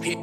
it.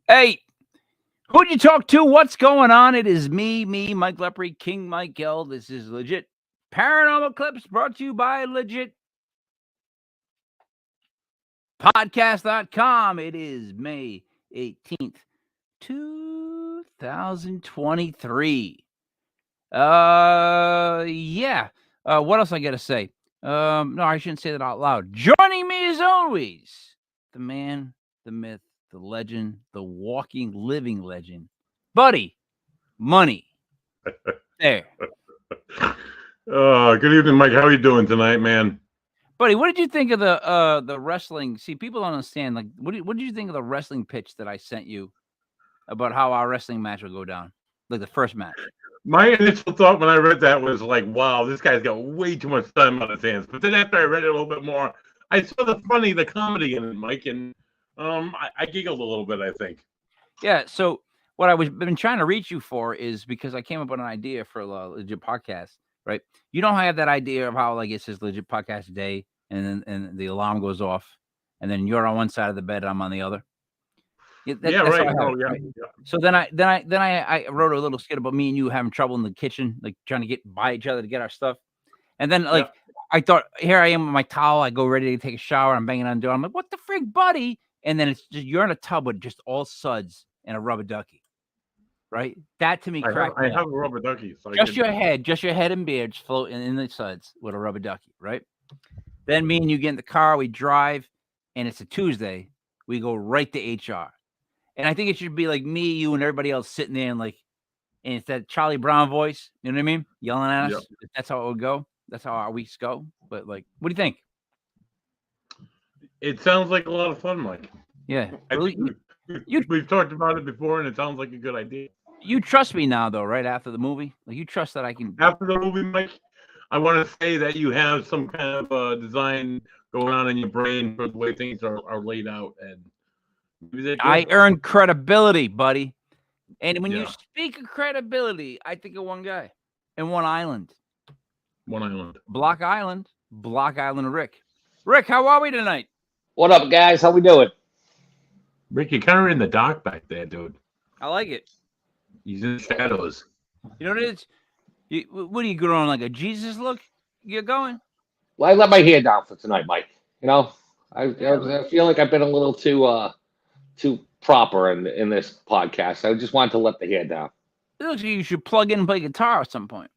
Hey, who'd you talk to? What's going on? It is me, Mike Lepre, King Mike L. This is Legit Paranormal Clips brought to you by Legit Podcast.com. It is May 18th, 2023. What else I got to say? No, I shouldn't say that out loud. Joining me as always, the man, the myth, the legend, the walking, living legend, Buddy Money Thayer. Good evening, Mike. How are you doing tonight, man? Buddy, what did you think of the wrestling? See, people don't understand. Like, what did you think of the wrestling pitch that I sent you about how our wrestling match will go down, like the first match? My initial thought when I read that was like, "Wow, this guy's got way too much time on his hands." But then after I read it a little bit more, I saw the comedy in it, Mike, and I giggled a little bit, I think. Yeah. So what I've been trying to reach you for is because I came up with an idea for a Legit Podcast, right? You don't have that idea of how like it says Legit Podcast Day, and the alarm goes off, and then you're on one side of the bed, I'm on the other. Right. Right? So then I wrote a little skit about me and you having trouble in the kitchen, like trying to get by each other to get our stuff, and then I thought, here I am with my towel, I go ready to take a shower, I'm banging on the door, I'm like, what the frig, Buddy? And then it's just you're in a tub with just all suds and a rubber ducky, right? That to me cracked. I have a rubber ducky. So just your head and beard just floating in the suds with a rubber ducky, right? Then me and you get in the car, we drive, and it's a Tuesday. We go right to HR, and I think it should be like me, you, and everybody else sitting there and it's that Charlie Brown voice. You know what I mean? Yelling at us. Yep. That's how it would go. That's how our weeks go. But like, what do you think? It sounds like a lot of fun, Mike. Yeah. We've talked about it before, and it sounds like a good idea. You trust me now, though, right? After the movie? Like, you trust that I can... After the movie, Mike, I want to say that you have some kind of design going on in your brain for the way things are laid out. And I earned credibility, buddy. And when you speak of credibility, I think of one guy and one island. One island. Block Island Rick. Rick, how are we tonight? What up, guys? How we doing? Rick, you're kind of in the dark back there, dude. I like it. He's in the shadows. You know what it is? What are you going on, like a Jesus look? You're going? Well, I let my hair down for tonight, Mike. You know, I feel like I've been a little too proper in this podcast. I just wanted to let the hair down. It looks like you should plug in and play guitar at some point.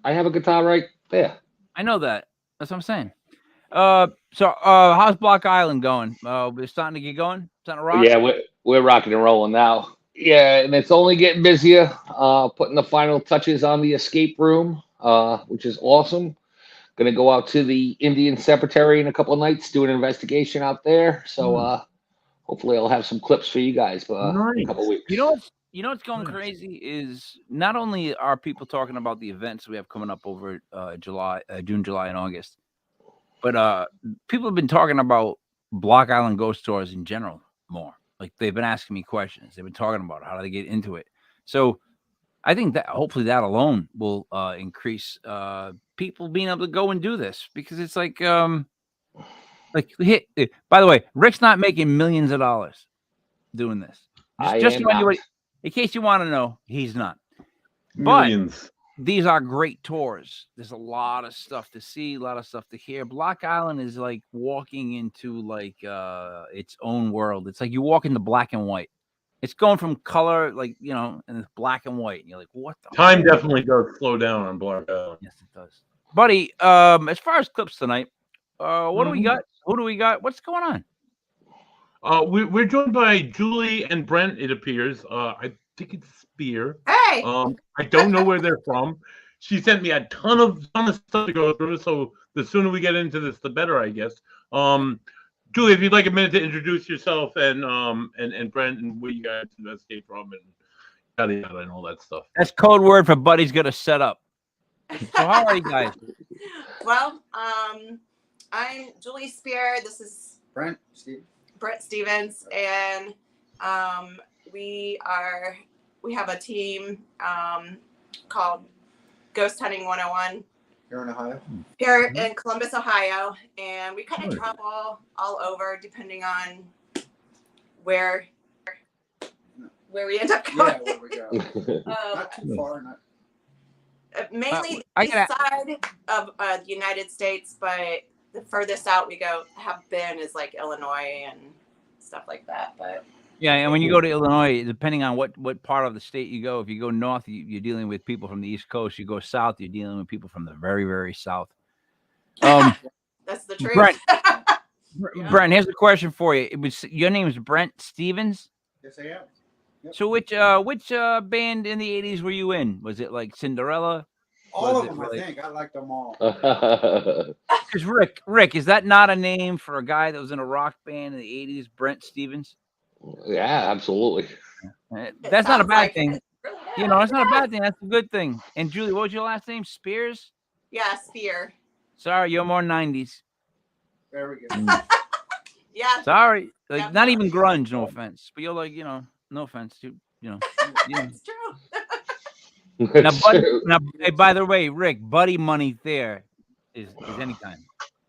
I have a guitar right there. I know that. That's what I'm saying. So how's Block Island going? We're starting to get going? Starting to rock? Yeah, we're rocking and rolling now. Yeah, and it's only getting busier. Putting the final touches on the escape room, which is awesome. Gonna go out to the Indian Cemetery in a couple of nights, do an investigation out there. So hopefully I'll have some clips for you guys for a couple of weeks. You know what's going crazy is not only are people talking about the events we have coming up over June, July, and August, but people have been talking about Block Island ghost tours in general more. Like they've been asking me questions. They've been talking about how do they get into it. So I think that hopefully that alone will increase people being able to go and do this, because it's like by the way, Rick's not making millions of dollars doing this. In case you want to know, he's not. Millions. these are great tours. There's a lot of stuff to see, a lot of stuff to hear. Block Island is like walking into like its own world. It's like you walk into black and white. It's going from color, like, you know, and it's black and white. And you're like, what the Time definitely does slow down on Block Island. Yes, it does. Buddy, as far as clips tonight, what do we got? Who do we got? What's going on? We're joined by Julie and Brent, it appears. I think it's Spear. Hey. I don't know where they're from. She sent me a ton of stuff to go through, so the sooner we get into this, the better, I guess. Julie, if you'd like a minute to introduce yourself and Brent and where you guys investigate from and yada yada and all that stuff. That's code word for Buddy's gonna set up. So how are you guys? Well, I'm Julie Spear. This is Brent Stevens, and we have a team called Ghost Hunting 101 here in Ohio. Here in Columbus, Ohio, and we kind of travel all over depending on where we end up going. Yeah, where we go. Not too far. Mainly the east side of the United States, but the furthest out we have been is like Illinois and stuff like that. But yeah, and when you go to Illinois, depending on what part of the state you go, if you go north, you're dealing with people from the East Coast. You go south, you're dealing with people from the very, very south. That's the truth. Brent, here's a question for you. Your name is Brent Stevens? Yes, I am. Yep. So which band in the 80s were you in? Was it like Cinderella? All of them, I think. I like them all. Because Rick, is that not a name for a guy that was in a rock band in the 80s, Brent Stevens? Yeah, absolutely. That's not a bad thing. You know, it's not a bad thing. That's a good thing. And Julie, what was your last name? Spears? Yeah, Spear. Sorry, you're more 90s. There we go. Yeah. Sorry. Like, not even grunge, no offense. But you're like, you know, no offense to, you know. It's true. Now, hey, by the way, Rick, Buddy Money Thayer is anytime.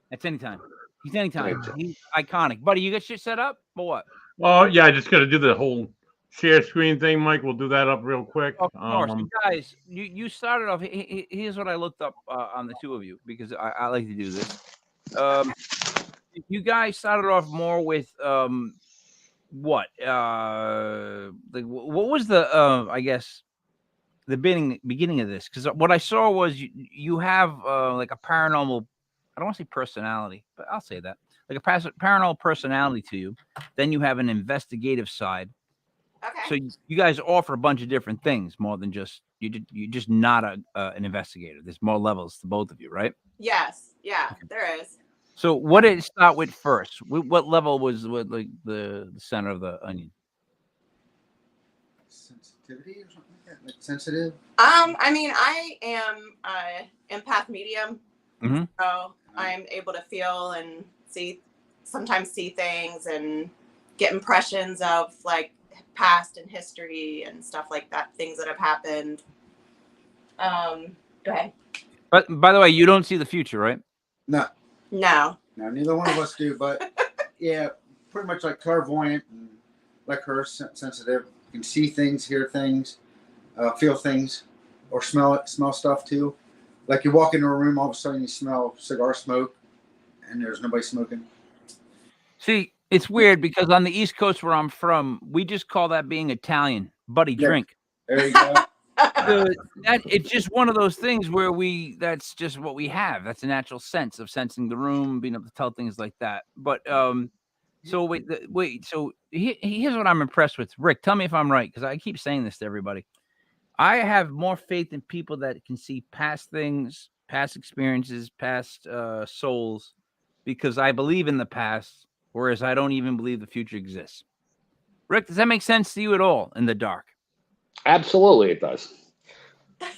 That's anytime. He's anytime. He's iconic. Buddy, you got shit set up or what? Oh, yeah, I just got to do the whole share screen thing, Mike. We'll do that up real quick. Of course. Guys, you started off. Here's what I looked up on the two of you, because I like to do this. You guys started off more with what? Like, what was the I guess the beginning of this? Because what I saw was you have like a paranormal. I don't want to say personality, but I'll say that. Like a paranormal personality to you. Then you have an investigative side. Okay. So you guys offer a bunch of different things, more than just you're just not an investigator. There's more levels to both of you, right? Yes. Yeah, okay. There is. So what did it start with first? What level was like the center of the onion? Sensitivity or something like that? Like sensitive? I mean, I am an empath medium. Mm-hmm. So I'm able to feel and sometimes see things and get impressions of like past and history and stuff like that, things that have happened. Go ahead. But by the way, you don't see the future, right? No. No, neither one of us do. But yeah, pretty much like clairvoyant and like her, sensitive. You can see things, hear things, feel things, or smell stuff too. Like you walk into a room, all of a sudden you smell cigar smoke, and there's nobody smoking. See, it's weird because on the East Coast where I'm from, we just call that being Italian. Buddy, drink. There you go. It's just one of those things where that's just what we have. That's a natural sense of sensing the room, being able to tell things like that. But so wait. So here's what I'm impressed with. Rick, tell me if I'm right, because I keep saying this to everybody. I have more faith in people that can see past things, past experiences, past souls, because I believe in the past, whereas I don't even believe the future exists. Rick, does that make sense to you at all in the dark? Absolutely, it does.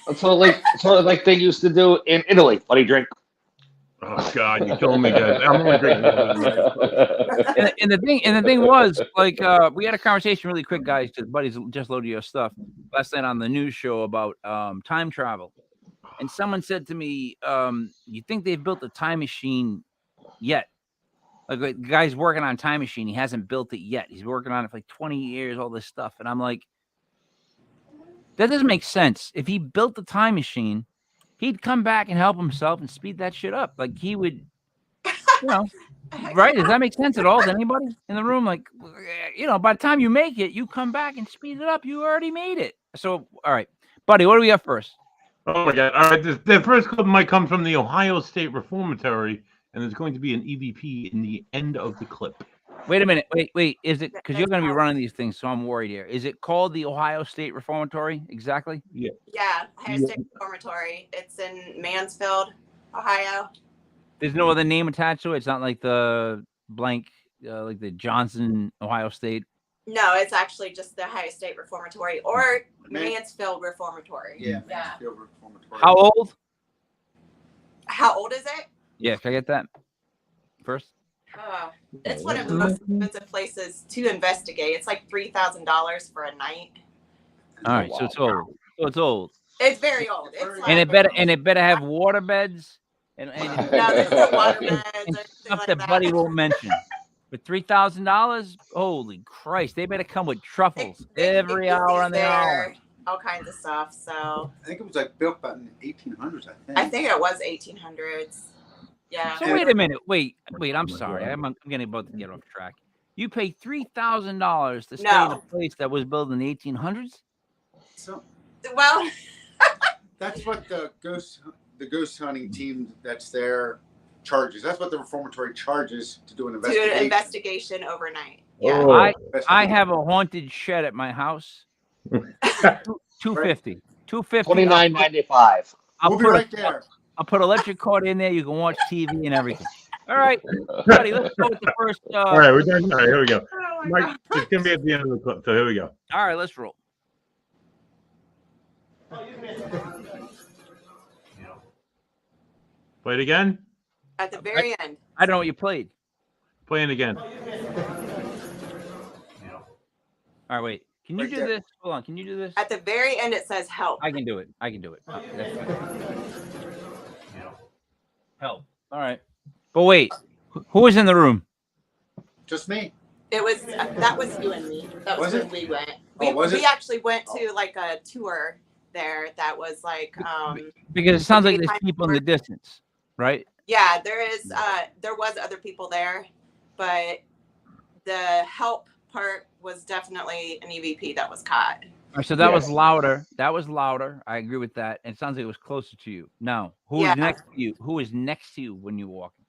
It's sort of like they used to do in Italy. Buddy, drink. Oh God, you told me, guys. I'm only drinking. And the thing was, like, we had a conversation really quick, guys, because Buddy's just loaded your stuff last night on the news show about time travel, and someone said to me, "You think they've built a time machine yet?" Like, the guy's working on a time machine. He hasn't built it yet. He's working on it for like 20 years, all this stuff, and I'm like, That doesn't make sense. If he built the time machine, he'd come back and help himself and speed that shit up. Like he would, you know, right? Does that make sense at all to anybody in the room? Like, you know, by the time you make it, you come back and speed it up. You already made it. So, all right, Buddy, what do we have first? Oh my God! All right, the first clip might come from the Ohio State Reformatory, and there's going to be an EVP in the end of the clip. Wait a minute. Wait. Is it because you're going to be running these things? So I'm worried here. Is it called the Ohio State Reformatory? Exactly. Yeah. Yeah, Ohio State Reformatory. It's in Mansfield, Ohio. There's no other name attached to it. It's not like the blank, like the Johnson Ohio State. No, it's actually just the Ohio State Reformatory or Mansfield Reformatory. Yeah. Yeah. Mansfield Reformatory. How old? How old is it? Yeah, can I get that first? It's one of the most expensive places to investigate. It's like $3,000 for a night. All right, so it's old. So it's old, It's very old. It's like, and it better have water beds and no, there's no water beds or anything stuff like that that. Buddy won't mention. For $3,000, holy Christ, they better come with truffles every hour on the hour. All kinds of stuff. So I think it was like built back in the 1800s. I think it was 1800s. Yeah. So wait a minute. Wait. I'm sorry. I'm getting about to get off track. You pay $3,000 to stay in a place that was built in the 1800s? So Well, that's what the ghost hunting team that's there charges. That's what the reformatory charges to do an do investigation. an investigation overnight. Yeah. Oh. I have a haunted shed at my house. $250. $29.95. We'll be right there. I'll put electric cord in there. You can watch TV and everything. All right, Buddy, let's go with the first. All right, we're done. All right, here we go. Oh my Mike, God. it's gonna be at the end of the clip, so here we go. All right, let's roll. Play it again. At the very end. I don't know what you played. Playing again. All right, wait. Can you Right do there. this? Hold on. Can you do this? At the very end, it says help. I can do it. Oh, that's fine. Help. All right. But wait, who was in the room? Just me. It was that was you and me. That was, Was when we went. Oh, was we it? actually went to like a tour there that was like Because it sounds like there's Daytime people in the distance, right? yeah, there was other people there, but the help part was definitely an EVP that was caught. All right, so that was Yes. louder. That was louder. I agree with that. And it sounds like it was closer to you. Now, who Yeah. is next to you? Who is next to you when you're walking?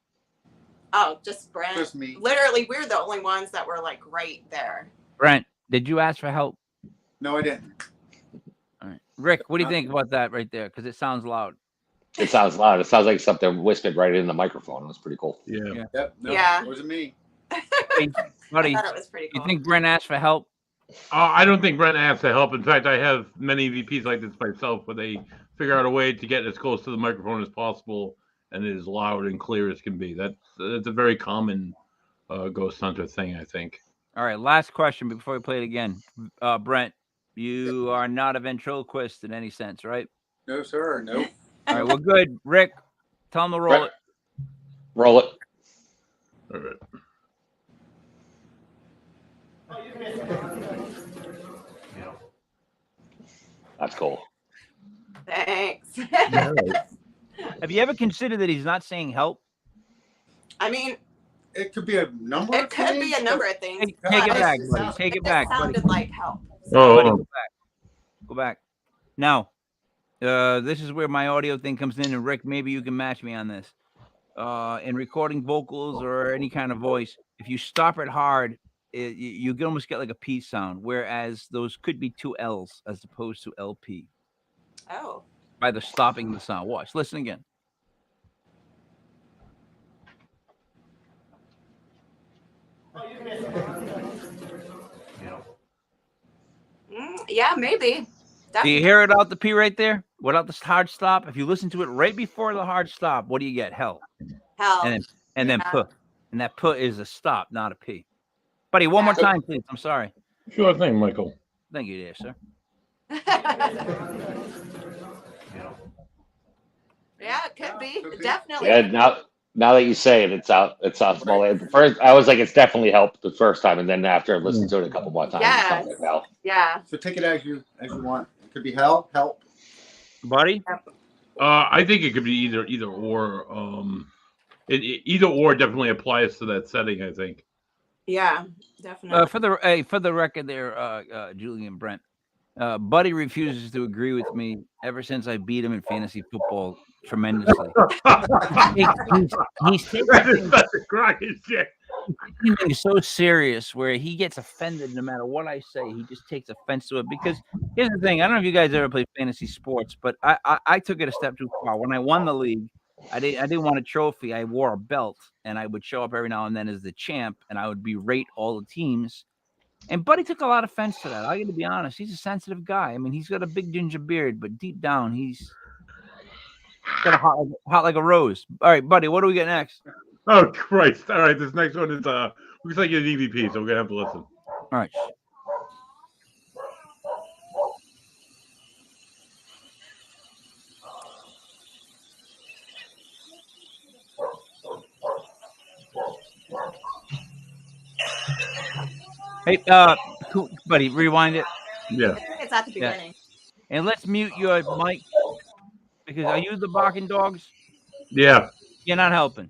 Oh, just Brent. Just me. Literally, we're the only ones that were like right there. Brent, did you ask for help? No, I didn't. All right. Rick, what do you think about that right there? Because it sounds loud. It sounds loud. It sounds like something whispered right in the microphone. It was pretty cool. Yeah. Yep. No, Yeah. It wasn't me. Hey, I buddy, thought it was pretty you cool. think Brent asked for help? I don't think Brent asked to help. In fact, I have many VPs like this myself, where they figure out a way to get as close to the microphone as possible, and it is loud and clear as can be. That's a very common ghost hunter thing, I think. All right, last question before we play it again. Brent, you are not a ventriloquist in any sense, right? No, sir. Nope. All right, we're good. Rick, tell him to roll it. Roll it. All right. That's cool. Thanks. Have you ever considered that he's not saying help? I mean, It could be a number. it of could be things, a number of things. Take it but back, it buddy. sounds- Take it It back, buddy. sounded like help. Buddy, Oh, go back. Go back. Now, this is where my audio thing comes in, and Rick, maybe you can match me on this. In recording vocals or any kind of voice, if you stop it hard, you can almost get like a P sound, whereas those could be two L's as opposed to LP Oh. by the stopping the sound. Watch, listen again. Yeah, maybe. Do you hear it out the P right there without the hard stop? If you listen to it right before the hard stop, what do you get? Hell. Hell. And then Yeah. puh. And that puh is a stop, not a P. Buddy, one more time, please. I'm sorry. sure thing, Michael. Thank you, dear sir. Yeah, it could be. Could be. Definitely. Yeah. Now that you say it, it sounds small. At first, I was like, it's definitely helped the first time, and then after listening to it a couple more times, it sounds like hell. Yeah. So take it as you want. Could be help. Buddy? I think it could be either or. Either or definitely applies to that setting. I think. Yeah, definitely. For the record, there, Julian Brent. Buddy refuses to agree with me ever since I beat him in fantasy football tremendously. He's That is such a crock of shit. He's so serious where he gets offended no matter what I say. He just takes offense to it because here's the thing. I don't know if you guys ever play fantasy sports, but I took it a step too far. When I won the league, I didn't want a trophy. I wore a belt, and I would show up every now and then as the champ, and I would berate all the teams. And Buddy took a lot of offense to that. I got to be honest. He's a sensitive guy. I mean, he's got a big ginger beard, but deep down, he's got a hot like a rose. All right, Buddy, what do we get next? Oh Christ! All right, this next one is looks like an EVP, so we're gonna have to listen. All right. Hey, Buddy, rewind it. Yeah. I think it's at the beginning. And let's mute your mic because are you the barking dogs? Yeah. You're not helping.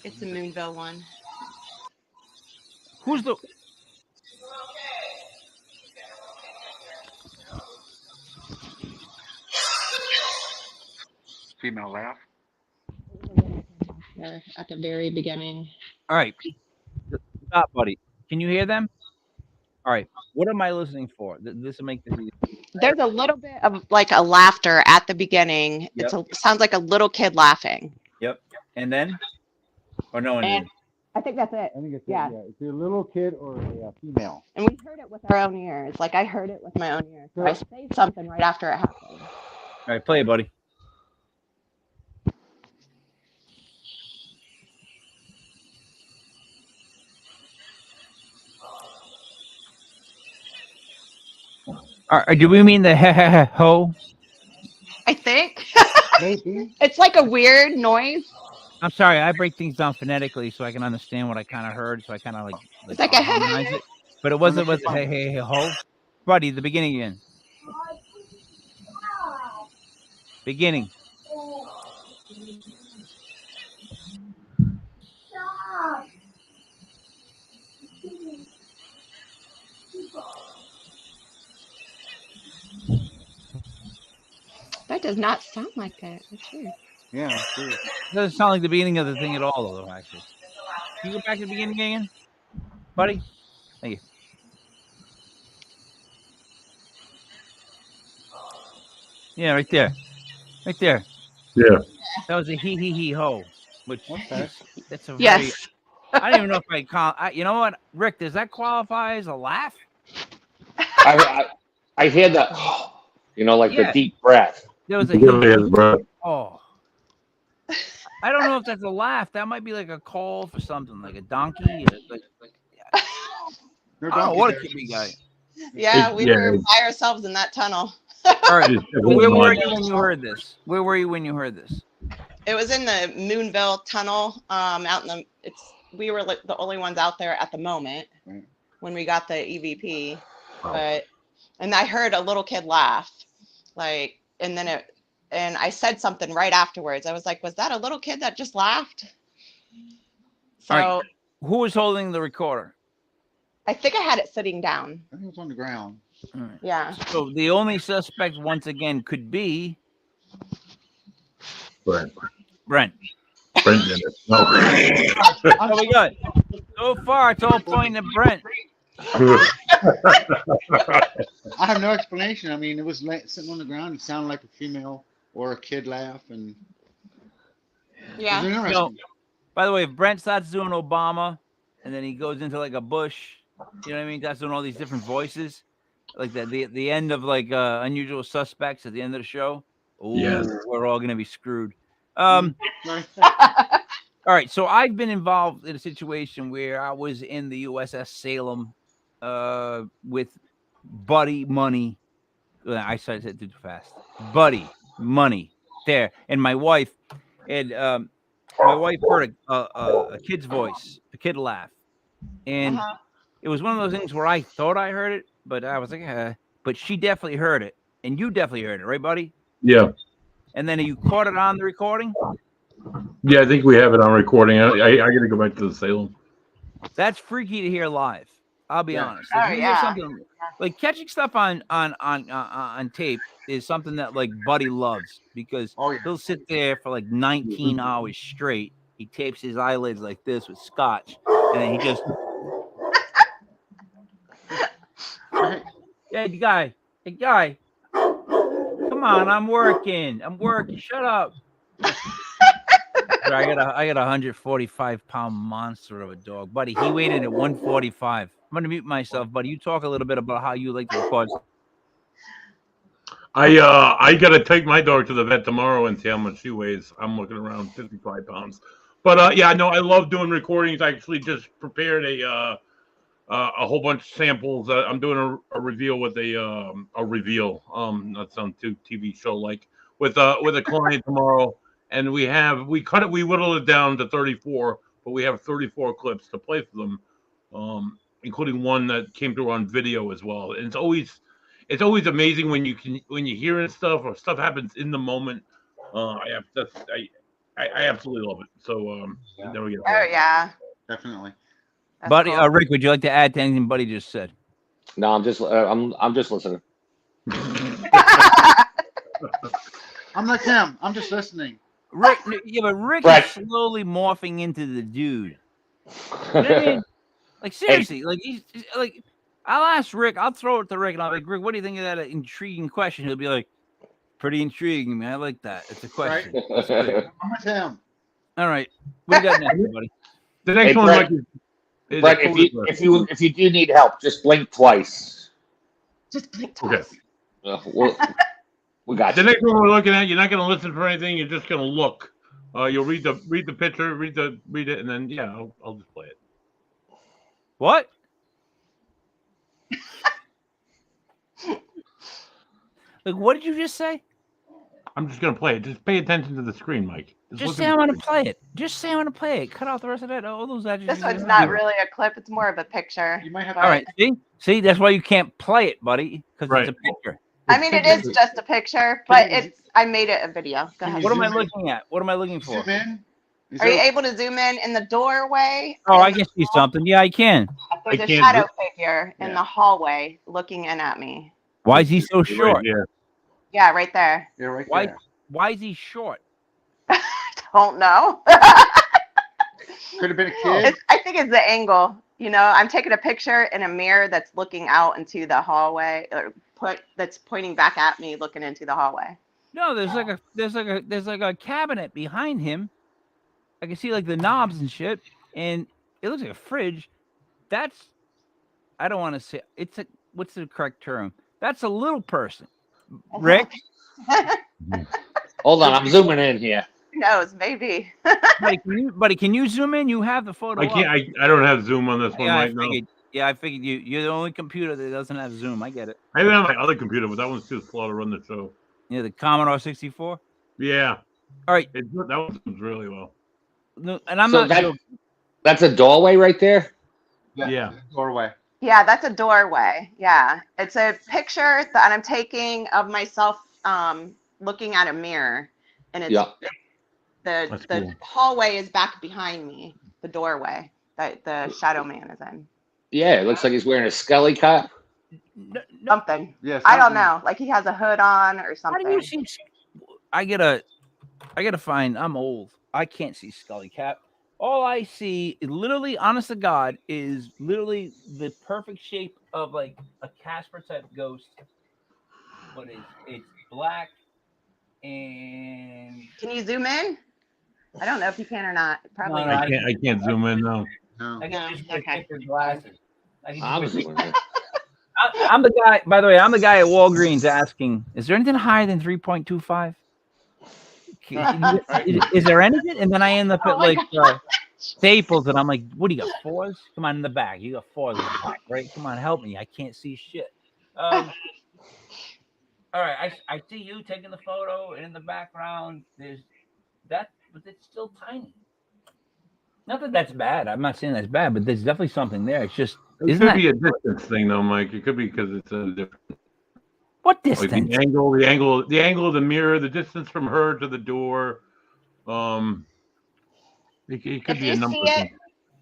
It's the Moonville one. Who's the? Female laugh. At the very beginning. All right. Stop, Buddy. Can you hear them? All right. What am I listening for? This will make this easy. There's a little bit of like a laughter at the beginning. Yep. It sounds like a little kid laughing. Yep. And then? Or no one And did? I think that's it. I think it's Yeah. It's a little kid or a female. And we heard it with our own ears. Like I heard it with my own ears. So I say something right after it happened. All right. Play it, Buddy. All right, do we mean the ho? I think. Maybe. It's like a weird noise. I'm sorry, I break things down phonetically so I can understand what I kind of heard, so I kind of like It's like a harmonize it. But it wasn't hey ho. Buddy, the beginning again. Beginning. That does not sound like it. It's weird. Yeah. True. It doesn't sound like the beginning of the thing at all, though, actually. Can you go back to the beginning again? Buddy? Thank you. Yeah, right there. Right there. Yeah. That was a he ho. Which Okay. that's a very Yes. I don't even know if I call you know what, Rick, does that qualify as a laugh? I hear that, like Yeah. the deep breath. There was a Really is, bro. oh. I don't know if that's a laugh. That might be like a call for something, like a donkey. No I don't know donkey what it there. could be, guy. Yeah, we Yeah. were by ourselves in that tunnel. All right. It's Where definitely were not. you when you heard this? Where were you when you heard this? It was in the Moonville tunnel. Out in the we were like the only ones out there at the moment Right. when we got the EVP. Wow. And I heard a little kid laugh, like, and I said something right afterwards. I was like, was that a little kid that just laughed? So All right. Who was holding the recorder? I think I had it sitting down. I think it was on the ground. All right. Yeah. So the only suspect once again could be Brent. Brent. Brent did it. No. Oh my God. So far, it's all pointing at Brent. I have no explanation. I mean, it was sitting on the ground. It sounded like a female or a kid laugh, and it was Yeah. interesting. By the way, if Brent starts doing Obama and then he goes into like a Bush, you know what I mean? That's doing all these different voices. Like the end of like Unusual Suspects at the end of the show. Oh, Yes. we're all gonna be screwed. Right. All right, so I've been involved in a situation where I was in the USS Salem with Buddy Money. I said it too fast. Buddy Money Thayer, and my wife, and my wife heard a kid's voice, a kid laugh, and it was one of those things where I thought I heard it, but I was like, but she definitely heard it, and you definitely heard it, right, buddy? Yeah. And then you caught it on the recording? Yeah, I think we have it on recording. I got to go back to the Salem. That's freaky to hear live. I'll be honest. Oh, Like, when you hear yeah. something, like catching stuff on tape is something that like Buddy loves because Oh, yeah. he'll sit there for like 19 hours straight. He tapes his eyelids like this with scotch, and then he just, hey guy, come on, I'm working. Shut up. I got a 145-pound monster of a dog, buddy. He weighed in at 145. I'm gonna mute myself, buddy. You talk a little bit about how you like to record. I got to take my dog to the vet tomorrow and see how much she weighs. I'm looking around 55 pounds. But yeah, no, I love doing recordings. I actually just prepared a whole bunch of samples. I'm doing a reveal with a reveal. Not some TV show like with a client tomorrow. And we whittled it down to 34, but we have 34 clips to play for them, including one that came through on video as well. And it's always amazing when you hear stuff or stuff happens in the moment. I absolutely love it. So there we go. Oh yeah, Definitely. that's Buddy, cool. Rick, would you like to add to anything Buddy just said? No, I'm just listening. I'm like him. I'm just listening. Rick, yeah, but Rick Right. is slowly morphing into the dude. You know what I mean? Like seriously, like he's like, I'll ask Rick, I'll throw it to Rick, and I'll be like, Rick, what do you think of that intriguing question? He'll be like, pretty intriguing, man. I like that. It's a question. That's good. I'm with him. All right, what do you got next, buddy? The next Hey, one, Brett. Mike, is Brett, if you do need help, just blink twice. Just blink Okay. twice. We got The you. next one we're looking at, you're not going to listen for anything. You're just going to look. You'll read the picture, read it, and then yeah, I'll just play it. What? Like, what did you just say? I'm just going to play it. Just pay attention to the screen, Mike. Just look say at I the want to screen. play it. Just say I want to play it. Cut out the rest of that. All those adjectives. This one's not really a clip. It's more of a picture. You might have. All right. See, that's why you can't play it, buddy, because Right. it's a picture. I mean, it is just a picture, but I made it a video. Go ahead. What am I Zoom in. looking at? What am I looking for? Zoom in. Is Are you there- able to zoom in the doorway? Oh, I can see something. Yeah, I can. There's I a can't shadow figure in Yeah. the hallway looking in at me. Why is he so Right short? here. Yeah, right there. Yeah, right Why? there. Why is he short? Don't know. Could have been a kid. I think it's the angle. You know, I'm taking a picture in a mirror that's looking out into the hallway, or that's pointing back at me, looking into the hallway. No, there's like a cabinet behind him. I can see like the knobs and shit, and it looks like a fridge. That's, I don't want to say it's a, what's the correct term? That's a little person. Rick, Hold on, I'm zooming in here. Who knows? Maybe. buddy, can you zoom in? You have the photo. I can't. I don't have Zoom on this one Yeah, right now. I figured you're the only computer that doesn't have Zoom. I get it. I have it on my other computer, but that one's too slow to run the show. Yeah, the Commodore 64. Yeah. All right, That one does really well. no, and I'm So not that- joking. That's a doorway right there. Yeah. Doorway. Yeah, that's a doorway. Yeah, it's a picture that I'm taking of myself looking at a mirror, and it's Yeah. That's the cool. hallway is back behind me. The doorway that the shadow man is in. Yeah, it looks like he's wearing a skelly cap. No, Something. Yeah. I don't something. know. Like he has a hood on or how do something. you see? I gotta find. I'm old. I can't see Scully Cap. All I see, literally, honest to God, is literally the perfect shape of like a Casper type ghost, but it's black and Can you zoom in? I don't know if you can or not. Probably No, not. I can't zoom in now. No. I can just okay. pick your glasses. I can I'm just zooming in. I'm the guy. By the way, I'm the guy at Walgreens asking, "Is there anything higher than 3.25? Is there anything?" And then I end up at Oh my like staples, and I'm like, what do you got, 4s? Come on, in the back. You got 4s in the back, right? Come on, help me. I can't see shit. All right, I see you taking the photo, and in the background, there's that, but it's still tiny. Not that that's bad. I'm not saying that's bad, but there's definitely something there. It's just, It isn't could that be a distance thing, though, Mike. It could be because it's a different. what Like distance? the angle of the mirror, the distance from her to the door. It could If be a you number see of it things.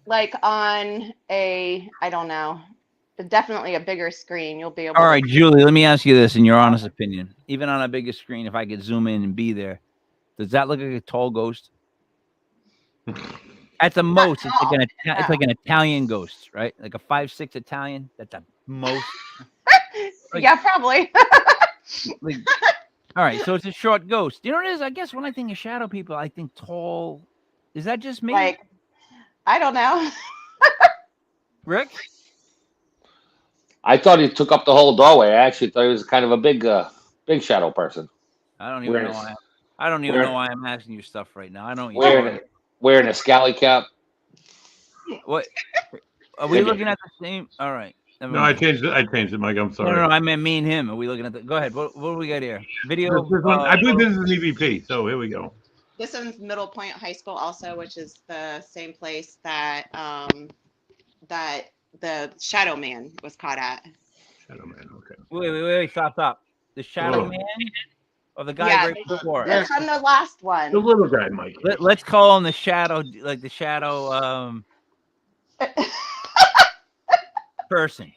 like on a, I don't know, definitely a bigger screen, you'll be able All to. right, Julie, let me ask you this in your honest opinion. Even on a bigger screen, if I could zoom in and be there, does that look like a tall ghost? At the most, it's like it's like an Italian ghost, right? Like a 5'6" Italian. That's the most. Like- Yeah, probably. Like, all right, so it's a short ghost. You know what it is? I guess when I think of shadow people, I think tall. Is that just me? Like, I don't know. Rick? I thought he took up the whole doorway. I actually thought he was kind of a big shadow person. I don't even know why. I don't even know why I'm asking you stuff right now. I don't even. Wearing a scally cap. What? Are we looking at the same? All right. Never No, mind. I changed it, Mike. I'm sorry. No. I meant me and him. Are we looking at the? Go ahead. What do we got here? Video. This one, I believe this is an EVP. So here we go. This one's Middle Point High School also, which is the same place that that the Shadow Man was caught at. Shadow Man. Okay. Wait. Stop. The Shadow Man, or the guy Yeah, right before? it's from the last one. The little guy, Mike. Let's call him the Shadow, like the Shadow person.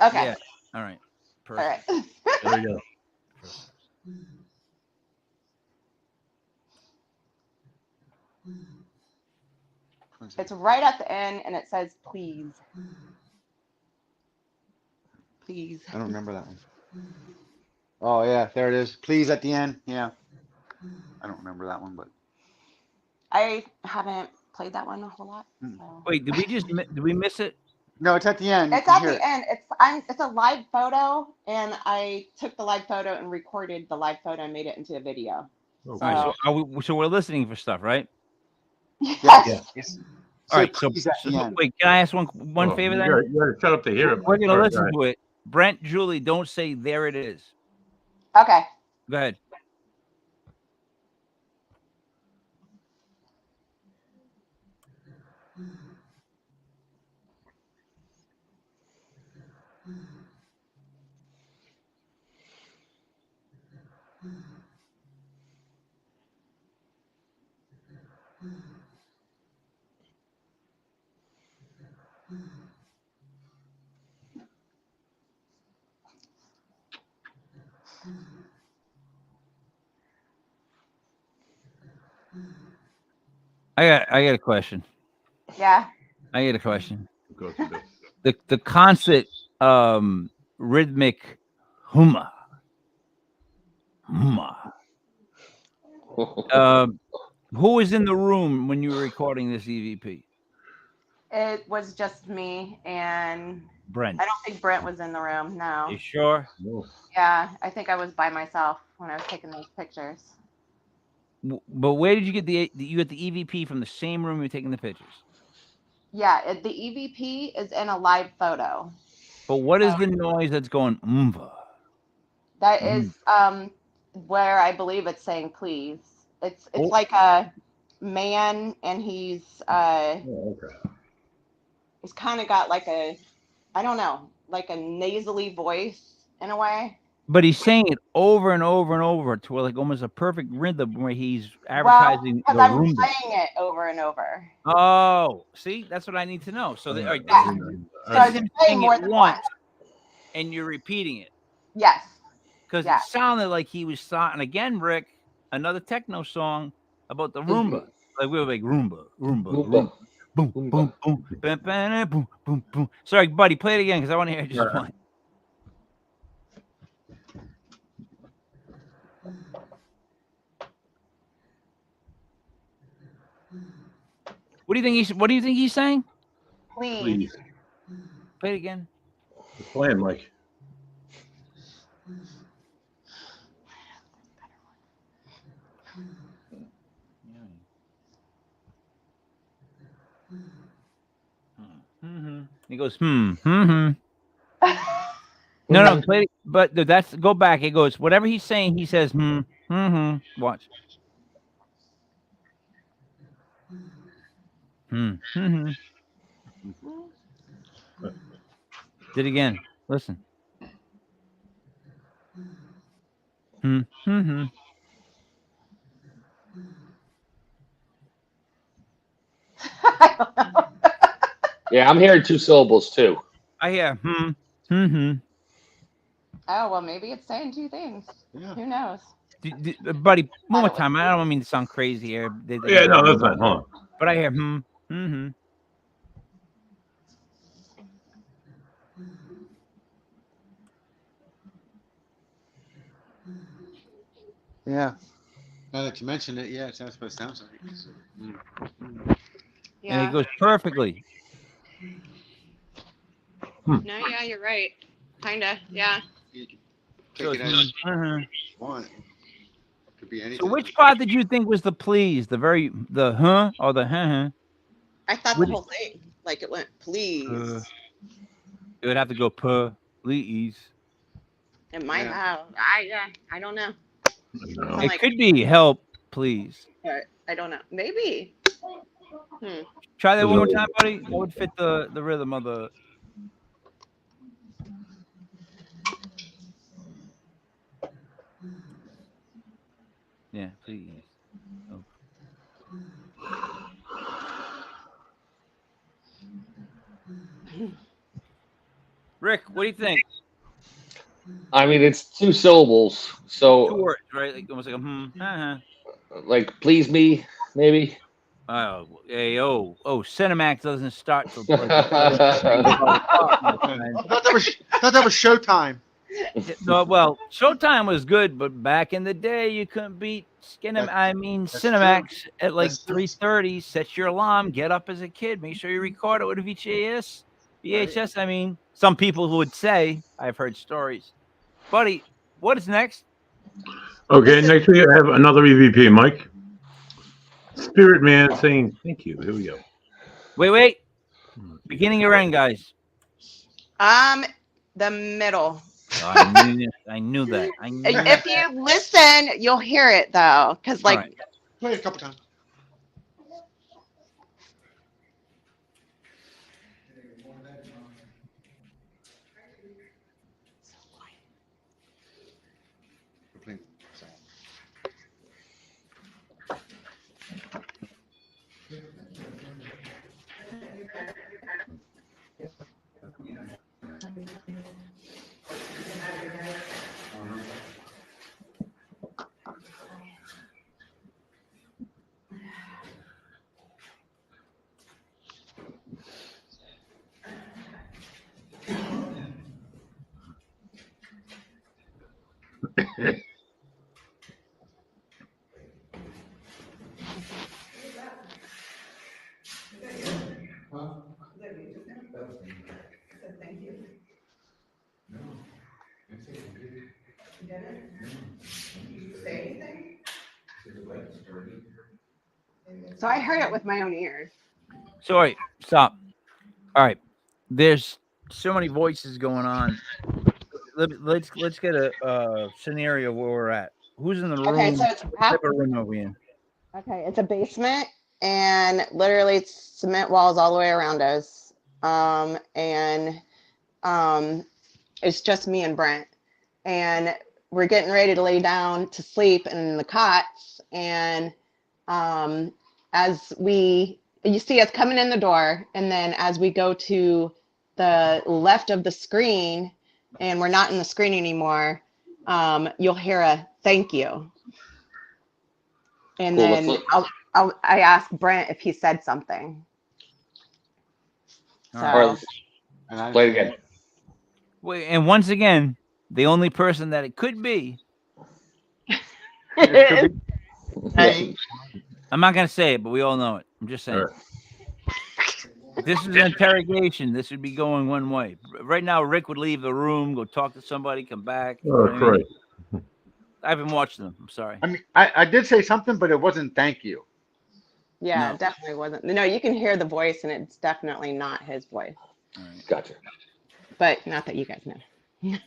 Okay. Yeah. All right. Person. All right. There we go. It's right at the end, and it says, "Please, please." I don't remember that one. Oh yeah, there it is. Please at the end. Yeah. I don't remember that one, but I haven't played that one a whole lot. So. Wait, did we miss it? no, it's at the end. It's at the end. It's a live photo, and I took the live photo and recorded the live photo and made it into a video. Oh, All right, so we're listening for stuff, right? Yes. Yes. All right. So, please at the end. wait, can I ask one favor then? You gotta shut up to hear it. We're Mike. gonna All right, listen all right. to it. Brent, Julie, don't say there it is. Okay. Go ahead. I got a question. Yeah. I got a question. Go through this. The constant rhythmic huma. Who was in the room when you were recording this EVP? It was just me, and Brent. I don't think Brent was in the room. No. You sure? No. Yeah, I think I was by myself when I was taking those pictures. But where did you get the EVP from? The same room you were taking the pictures? Yeah, the EVP is in a live photo. But what is the noise that's going umva? That is where I believe it's saying please. It's like a man, and he's he's kind of got like a, I don't know, like a nasally voice in a way. But he's saying it over and over and over to like almost a perfect rhythm where he's advertising because the I'm Roomba. saying it over and over. Oh, see, that's what I need to know. So, So I'm saying more than once. And you're repeating it. Yes. Because it sounded like he was starting again, Rick, another techno song about the Roomba. Like we were like Roomba. Boom, boom, boom, boom, boom, boom. Sorry, buddy, play it again because I want to hear it just one. What do you think he's saying? Please. Play it again. It's playing, Mike. He goes, No, play it, but that's go back. It goes, whatever he's saying, he says, Watch. Did it again. Listen. I don't know. Yeah, I'm hearing 2 syllables too. I hear Oh, well, maybe it's saying 2 things. Yeah. Who knows? Buddy, one more Thought it was time. I don't mean to sound crazy here. Yeah, no, that's fine. Hold on. But I hear Yeah. Now that you mentioned it, yeah, that's what it sounds like. and Yeah. it goes perfectly. No, yeah, you're right. Kinda. Yeah. You can So take it it's, as you want. Could be So anything. which part did you think was the please? The huh or the huh? I thought Would the it- whole thing, like it went, please. It would have to go please. It might Yeah. have. I don't know. No. I'm It like, could be help, please. but I don't know. Maybe. Try that one more time, buddy. That would fit the rhythm of the. Yeah, please. Oh. Rick, what do you think? I mean, it's 2 syllables, 2 so words, right? Like almost like a like please me, maybe. Oh, hey, oh, Cinemax doesn't start till. I thought that was Showtime. No, well, Showtime was good, but back in the day, you couldn't beat That's Cinemax at like That's true. 3:30. Set your alarm. Get up as a kid. Make sure you record it with a VHS. VHS. I mean, some people who would say, I've heard stories. Buddy, what is next? Okay, next we have another EVP, Mike. Spirit Man saying thank you. Here we go. Wait. Beginning or end, guys? The middle. Oh, I knew that. I knew that. If you listen, you'll hear it though, because like, All right. Play it a couple times. We're playing sound. so I heard it with my own ears. So, all right, stop. All right, there's so many voices going on. Let's get a scenario where we're at. Who's in the room? Okay, so it's What type of room are we in? okay. It's a basement, and literally it's cement walls all the way around us. It's just me and Brent, and we're getting ready to lay down to sleep in the cots, and as you see us coming in the door, and then as we go to the left of the screen, and we're not in the screen anymore, you'll hear a thank you. And Cool, then I asked Brent if he said something. So All All right, And I- play it again. Wait, and once again, the only person that it could be, Hey, I'm not gonna say it, but we all know it. I'm just saying. All right. If this is an interrogation, this would be going one way. Right now, Rick would leave the room, go talk to somebody, come back. You know Oh, what I mean? Christ. I haven't watched them. I'm sorry. I mean, I did say something, but it wasn't thank you. Yeah, No. it definitely wasn't. No, you can hear the voice, and it's definitely not his voice. All right. Gotcha. But not that you guys know.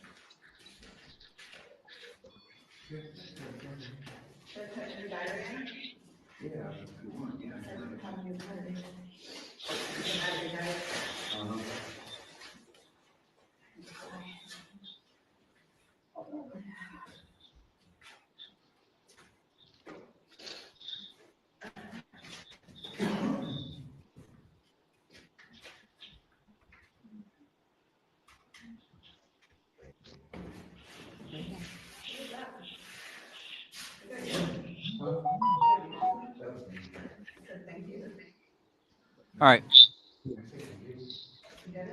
All right.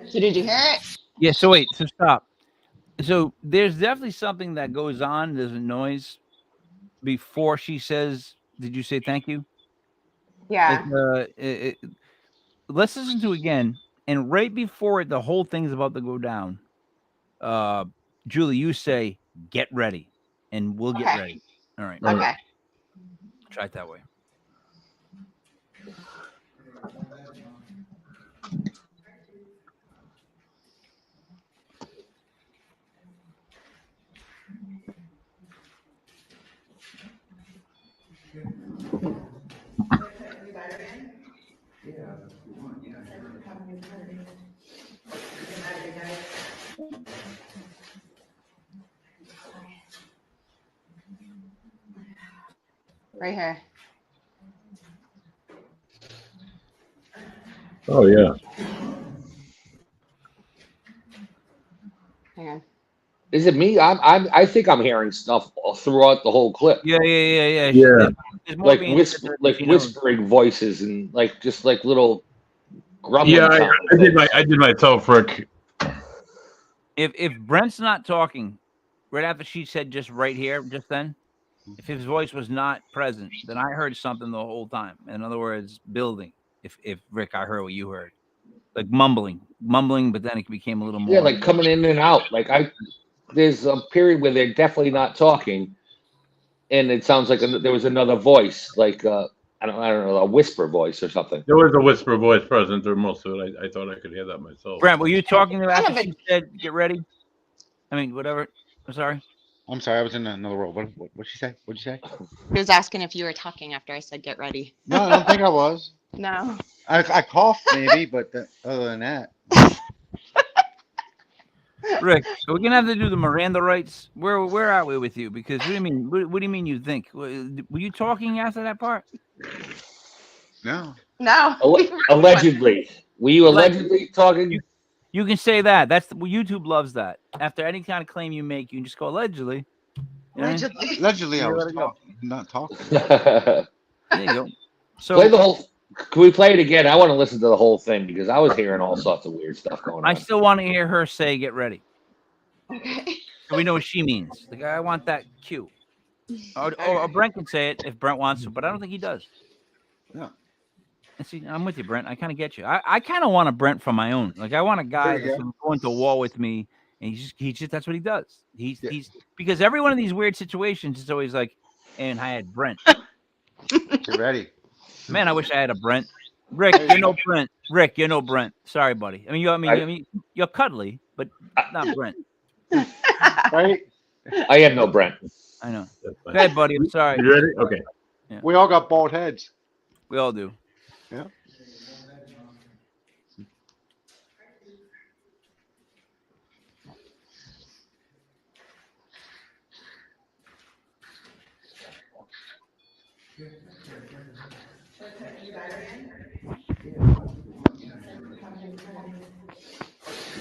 So did you hear it? Yeah. So wait. So stop. So there's definitely something that goes on. There's a noise before she says, "Did you say thank you?" Yeah. Like, let's listen to it again. And right before it, the whole thing's about to go down. Julie, you say, "Get ready," and we'll get Okay. ready. All right. Okay. Try it that way. Right here. Oh yeah. Hang on. Is it me? I think I'm hearing stuff throughout the whole clip. Yeah. Yeah. There's more Like being said than like she knows. whispering voices and like just like little grumbling. Yeah, sounds. I did myself, Rick. If Brent's not talking right after she said just right here, just then, if his voice was not present, then I heard something the whole time. In other words, building. If Rick, I heard what you heard, like mumbling, but then it became a little more. Yeah, like coming in and out. Like there's a period where they're definitely not talking, and it sounds like there was another voice, like I don't know, a whisper voice or something. There was a whisper voice present through most of it. I thought I could hear that myself. Brent, were you talking Kind after of a- she said get ready? I mean, whatever. I'm sorry. I'm sorry, I was in another world. What'd she say? What'd you say? He was asking if you were talking after I said get ready. No, I don't think I was. No. I coughed maybe, but other than that, Rick, we're gonna have to do the Miranda rights. Where are we with you? Because what do you mean? What do you mean you think? Were you talking after that part? no. No. Allegedly, were you allegedly talking? You can say that. YouTube loves that. After any kind of claim you make, you can just go allegedly. You know what I mean? Allegedly. Allegedly, I You was let it go. talking, not talking. There you go. So Play the whole. Can we play it again? I want to listen to the whole thing because I was hearing all sorts of weird stuff going I on. still want to hear her say get ready. Okay. So we know what she means. Like, I want that cue. Or Brent can say it if Brent wants to, but I don't think he does. Yeah. And see, I'm with you, Brent. I kind of get you. I kind of want a Brent for my own. Like, I want a guy There you that's go. going to war with me, and he just that's what he does. Yeah. He's because every one of these weird situations is always like, and I had Brent. Get ready. Man, I wish I had a Brent. Rick, you're no Brent. Rick, you're no Brent. Sorry, buddy. I mean, you're cuddly, but not Brent. Right? I am no Brent. I know. That's fine. Go ahead, buddy. I'm sorry. You ready? Okay. We all got bald heads. We all do. Yeah.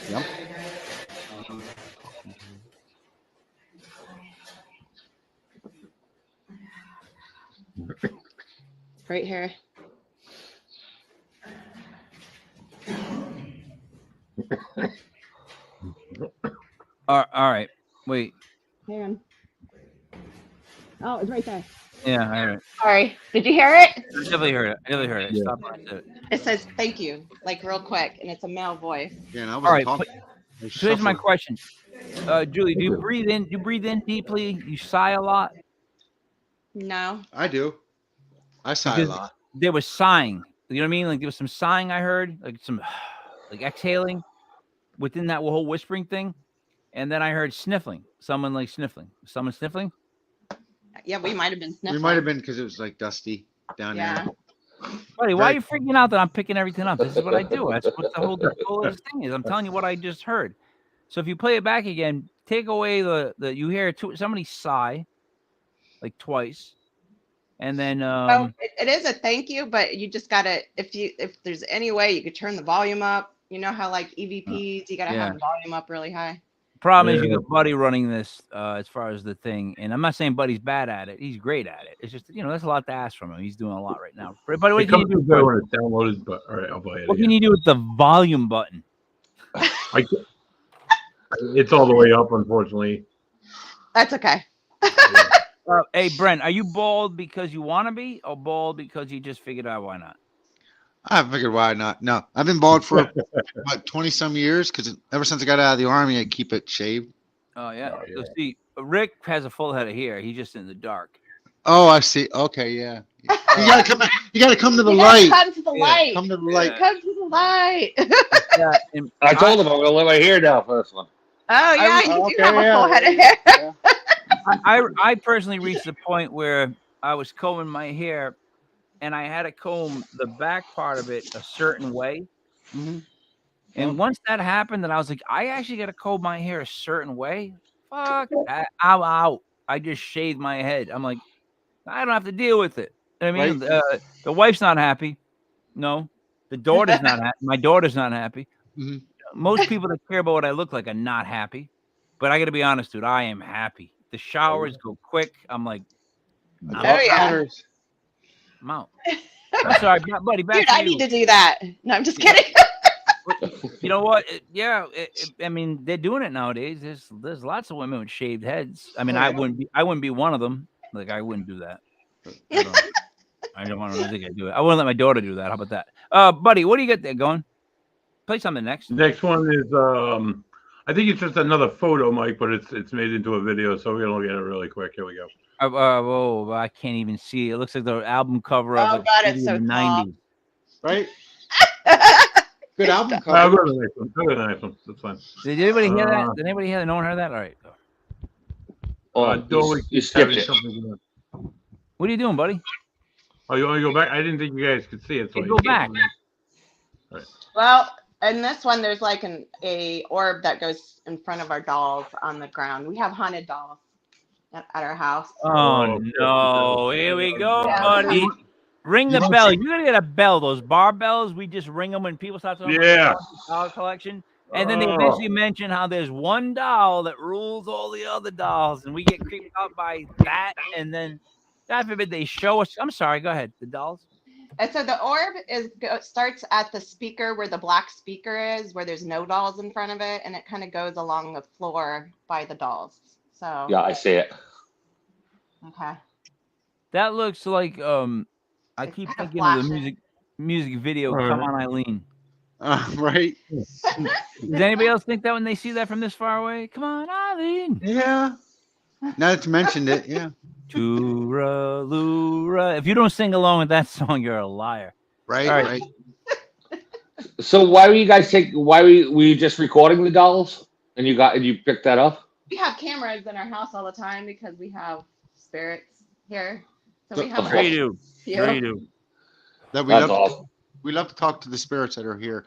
Yep. Right here. All right. Wait. Hang on. Oh, it's right there. Yeah, I heard it. Sorry. Did you hear it? I definitely heard it. Yeah. Stop when I said it. It says thank you, like real quick, and it's a male voice. Yeah, and I was All right, talking. So here's my question. Julie, do you breathe in? You breathe in deeply? You sigh a lot? No. I do. I sigh a Because- lot. there was sighing. You know what I mean? Like there was some sighing I heard, like some like exhaling within that whole whispering thing. And then I heard sniffling. Someone like sniffling. Someone sniffling? Yeah, we might have been sniffling. We might have been because it was like dusty down Yeah. there. Buddy, why are you freaking out that I'm picking everything up? This is what I do. That's what the whole of this thing is. I'm telling you what I just heard. So if you play it back again, take away the you hear somebody sigh like twice. And then it is a thank you, but you just gotta if there's any way you could turn the volume up. You know how like EVPs, you gotta have the volume up really high. Problem is you got Buddy running this as far as the thing, and I'm not saying Buddy's bad at it. He's great at it. It's just that's a lot to ask from him. He's doing a lot right now. Buddy, what can you do? When it's downloaded, but all right, I'll play it. What can you do with the volume button? It's all the way up, unfortunately. That's okay. Hey, Brent, are you bald because you want to be, or bald because you just figured out why not? I figured why not. No, I've been bald for about 20 some years because ever since I got out of the army, I keep it shaved. Oh yeah. So see, Rick has a full head of hair. He's just in the dark. Oh, I see. Okay, yeah. You gotta come. You gotta come to the light. Come to the light. Come to the light. Come to the light. I told him I'm gonna let my hair down for this one. Oh yeah, you do have a full head of hair. I personally reached the point where I was combing my hair, and I had to comb the back part of it a certain way. Mm-hmm. And once that happened, then I was like, I actually got to comb my hair a certain way. Fuck, I'm out. I just shaved my head. I'm like, I don't have to deal with it. I mean, the wife's not happy. No, the daughter's not happy. My daughter's not happy. Mm-hmm. Most people that care about what I look like are not happy. But I got to be honest, dude. I am happy. The showers go quick. I'm like, I'm out. I'm sorry, buddy. Back Dude, to I you. need to do that. No, I'm just kidding. You know what? I mean, they're doing it nowadays. There's lots of women with shaved heads. I mean, I wouldn't be one of them. Like, I wouldn't do that. I don't want to think I do it. I wouldn't let my daughter do that. How about that? Buddy, what do you got there going? Play something next. Next one is I think it's just another photo, Mike, but it's made into a video, so we're gonna look at it really quick. Here we go. I can't even see. It looks like the album cover of it's so the 90s. Right? Good album cover. I'll go to the next one. Go to the next one. That's fine. Did anybody hear that? Did anybody hear that? No one heard that? All right. You skipped it. What are you doing, buddy? Oh, you want to go back? I didn't think you guys could see it. So go back. Right. Well, in this one, there's like a orb that goes in front of our dolls on the ground. We have haunted dolls at our house. Oh no! Here we go, buddy. Ring the bell. You gotta get a bell. Those bar bells. We just ring them when people start talking about doll collection, and then they eventually mention how there's one doll that rules all the other dolls, and we get creeped out by that. And then, God forbid, they show us. I'm sorry. Go ahead. The dolls. And so the orb starts at the speaker where the black speaker is, where there's no dolls in front of it, and it kind of goes along the floor by the dolls. So yeah, I see it. Okay. That looks like I keep thinking of the music video. Come on, Eileen. Right. Does anybody else think that when they see that from this far away? Come on, Eileen. Yeah. Now that you mentioned it, yeah. Tura Lura. If you don't sing along with that song, you're a liar. Right. So why were you guys were you just recording the dolls and you picked that up? We have cameras in our house all the time because we have spirits here. So we have Great do. That's awesome. We love to talk to the spirits that are here.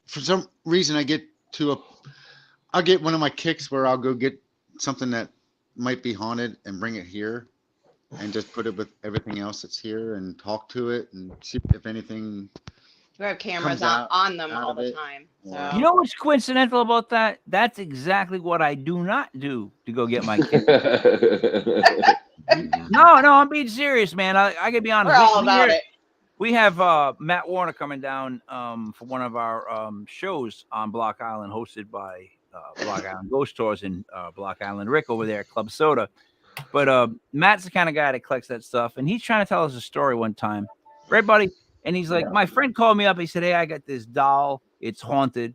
For some reason, I'll get one of my kicks where I'll go get something that might be haunted and bring it here and just put it with everything else that's here and talk to it and see if anything. We have cameras on them all the time. So. You know what's coincidental about that? That's exactly what I do not do to go get my kick. No, I'm being serious, man. I gotta be honest. We're all about it. We have Matt Warner coming down for one of our shows on Block Island, hosted by Block Island Ghost Tours and Block Island Rick over there at Club Soda. But Matt's the kind of guy that collects that stuff, and he's trying to tell us a story one time, right, buddy? And he's like, my friend called me up. He said, hey, I got this doll. It's haunted.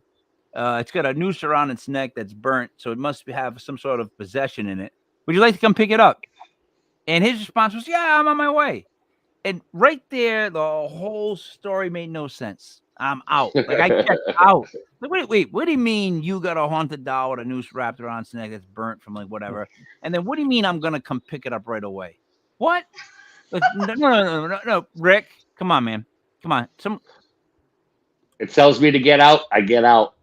It's got a noose around its neck that's burnt, so it must have some sort of possession in it. Would you like to come pick it up? And his response was, yeah, I'm on my way. And right there, the whole story made no sense. I'm out. Like I checked out. Like, wait, what do you mean you got a haunted doll with a noose wrapped around its neck that's burnt from like whatever? And then what do you mean I'm gonna come pick it up right away? What? Like, no, Rick, come on, man, come on. It tells me to get out. I get out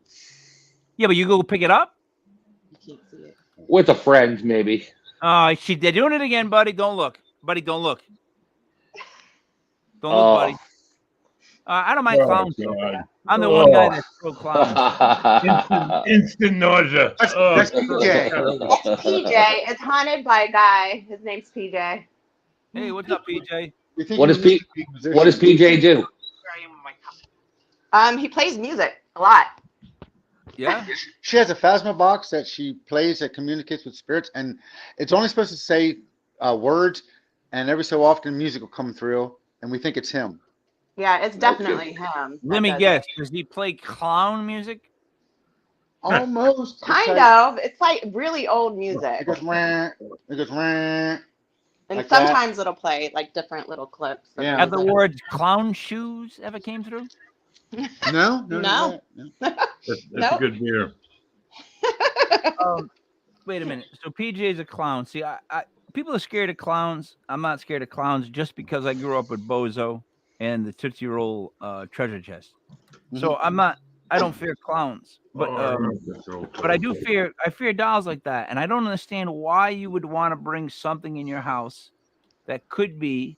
Yeah, but you go pick it up. You can't see it. with a friend, maybe. They're doing it again, buddy. Don't look, buddy. Don't look. Don't look, buddy. I don't mind clowns. God. I'm the one guy that's pro clowns. Instant nausea. That's PJ. It's PJ. It's haunted by a guy. His name's PJ. Hey, what's up, PJ? What does PJ do? He plays music a lot. Yeah. She has a Phasma box that she plays that communicates with spirits, and it's only supposed to say words, and every so often music will come through, and we think it's him. Yeah, it's definitely him. Let me guess. Does he play clown music? Almost. Kind of. It's like really old music. It goes, wah, it goes, wah. And like that. sometimes it'll play like different little clips. of Yeah. Have the music. words clown shoes ever came through? No. No. That's Nope. a good beer. Wait a minute. So PJ is a clown. See, I people are scared of clowns. I'm not scared of clowns just because I grew up with Bozo and the Tootsie Roll treasure chest. So I don't fear clowns, but I fear dolls like that, and I don't understand why you would want to bring something in your house that could be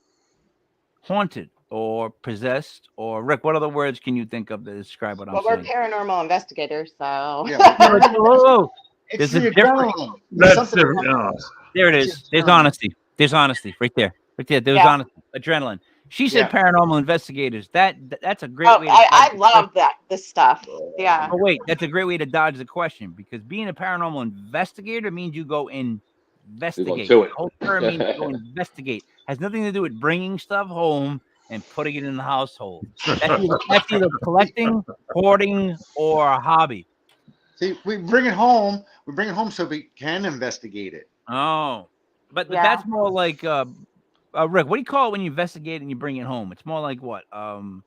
haunted or possessed. Or Rick, what other words can you think of to describe what I'm Well, we're saying? paranormal investigators, so. Yeah. Whoa. It's There's the a difference. adrenaline. That's Something- There it is. There's honesty. There's honesty right there. Right there. There's Yeah. honesty. Adrenaline. She said Yeah. paranormal investigators. That's a great Oh, way. To I love this stuff. Yeah. Oh wait, that's a great way to dodge the question because being a paranormal investigator means you go investigate. to it. The whole term means you go investigate. Has nothing to do with bringing stuff home and putting it in the household. That's either collecting, hoarding, or a hobby. See, we bring it home. We bring it home so we can investigate it. Oh, but Yeah. that's more like Rick. What do you call it when you investigate and you bring it home? It's more like what? Come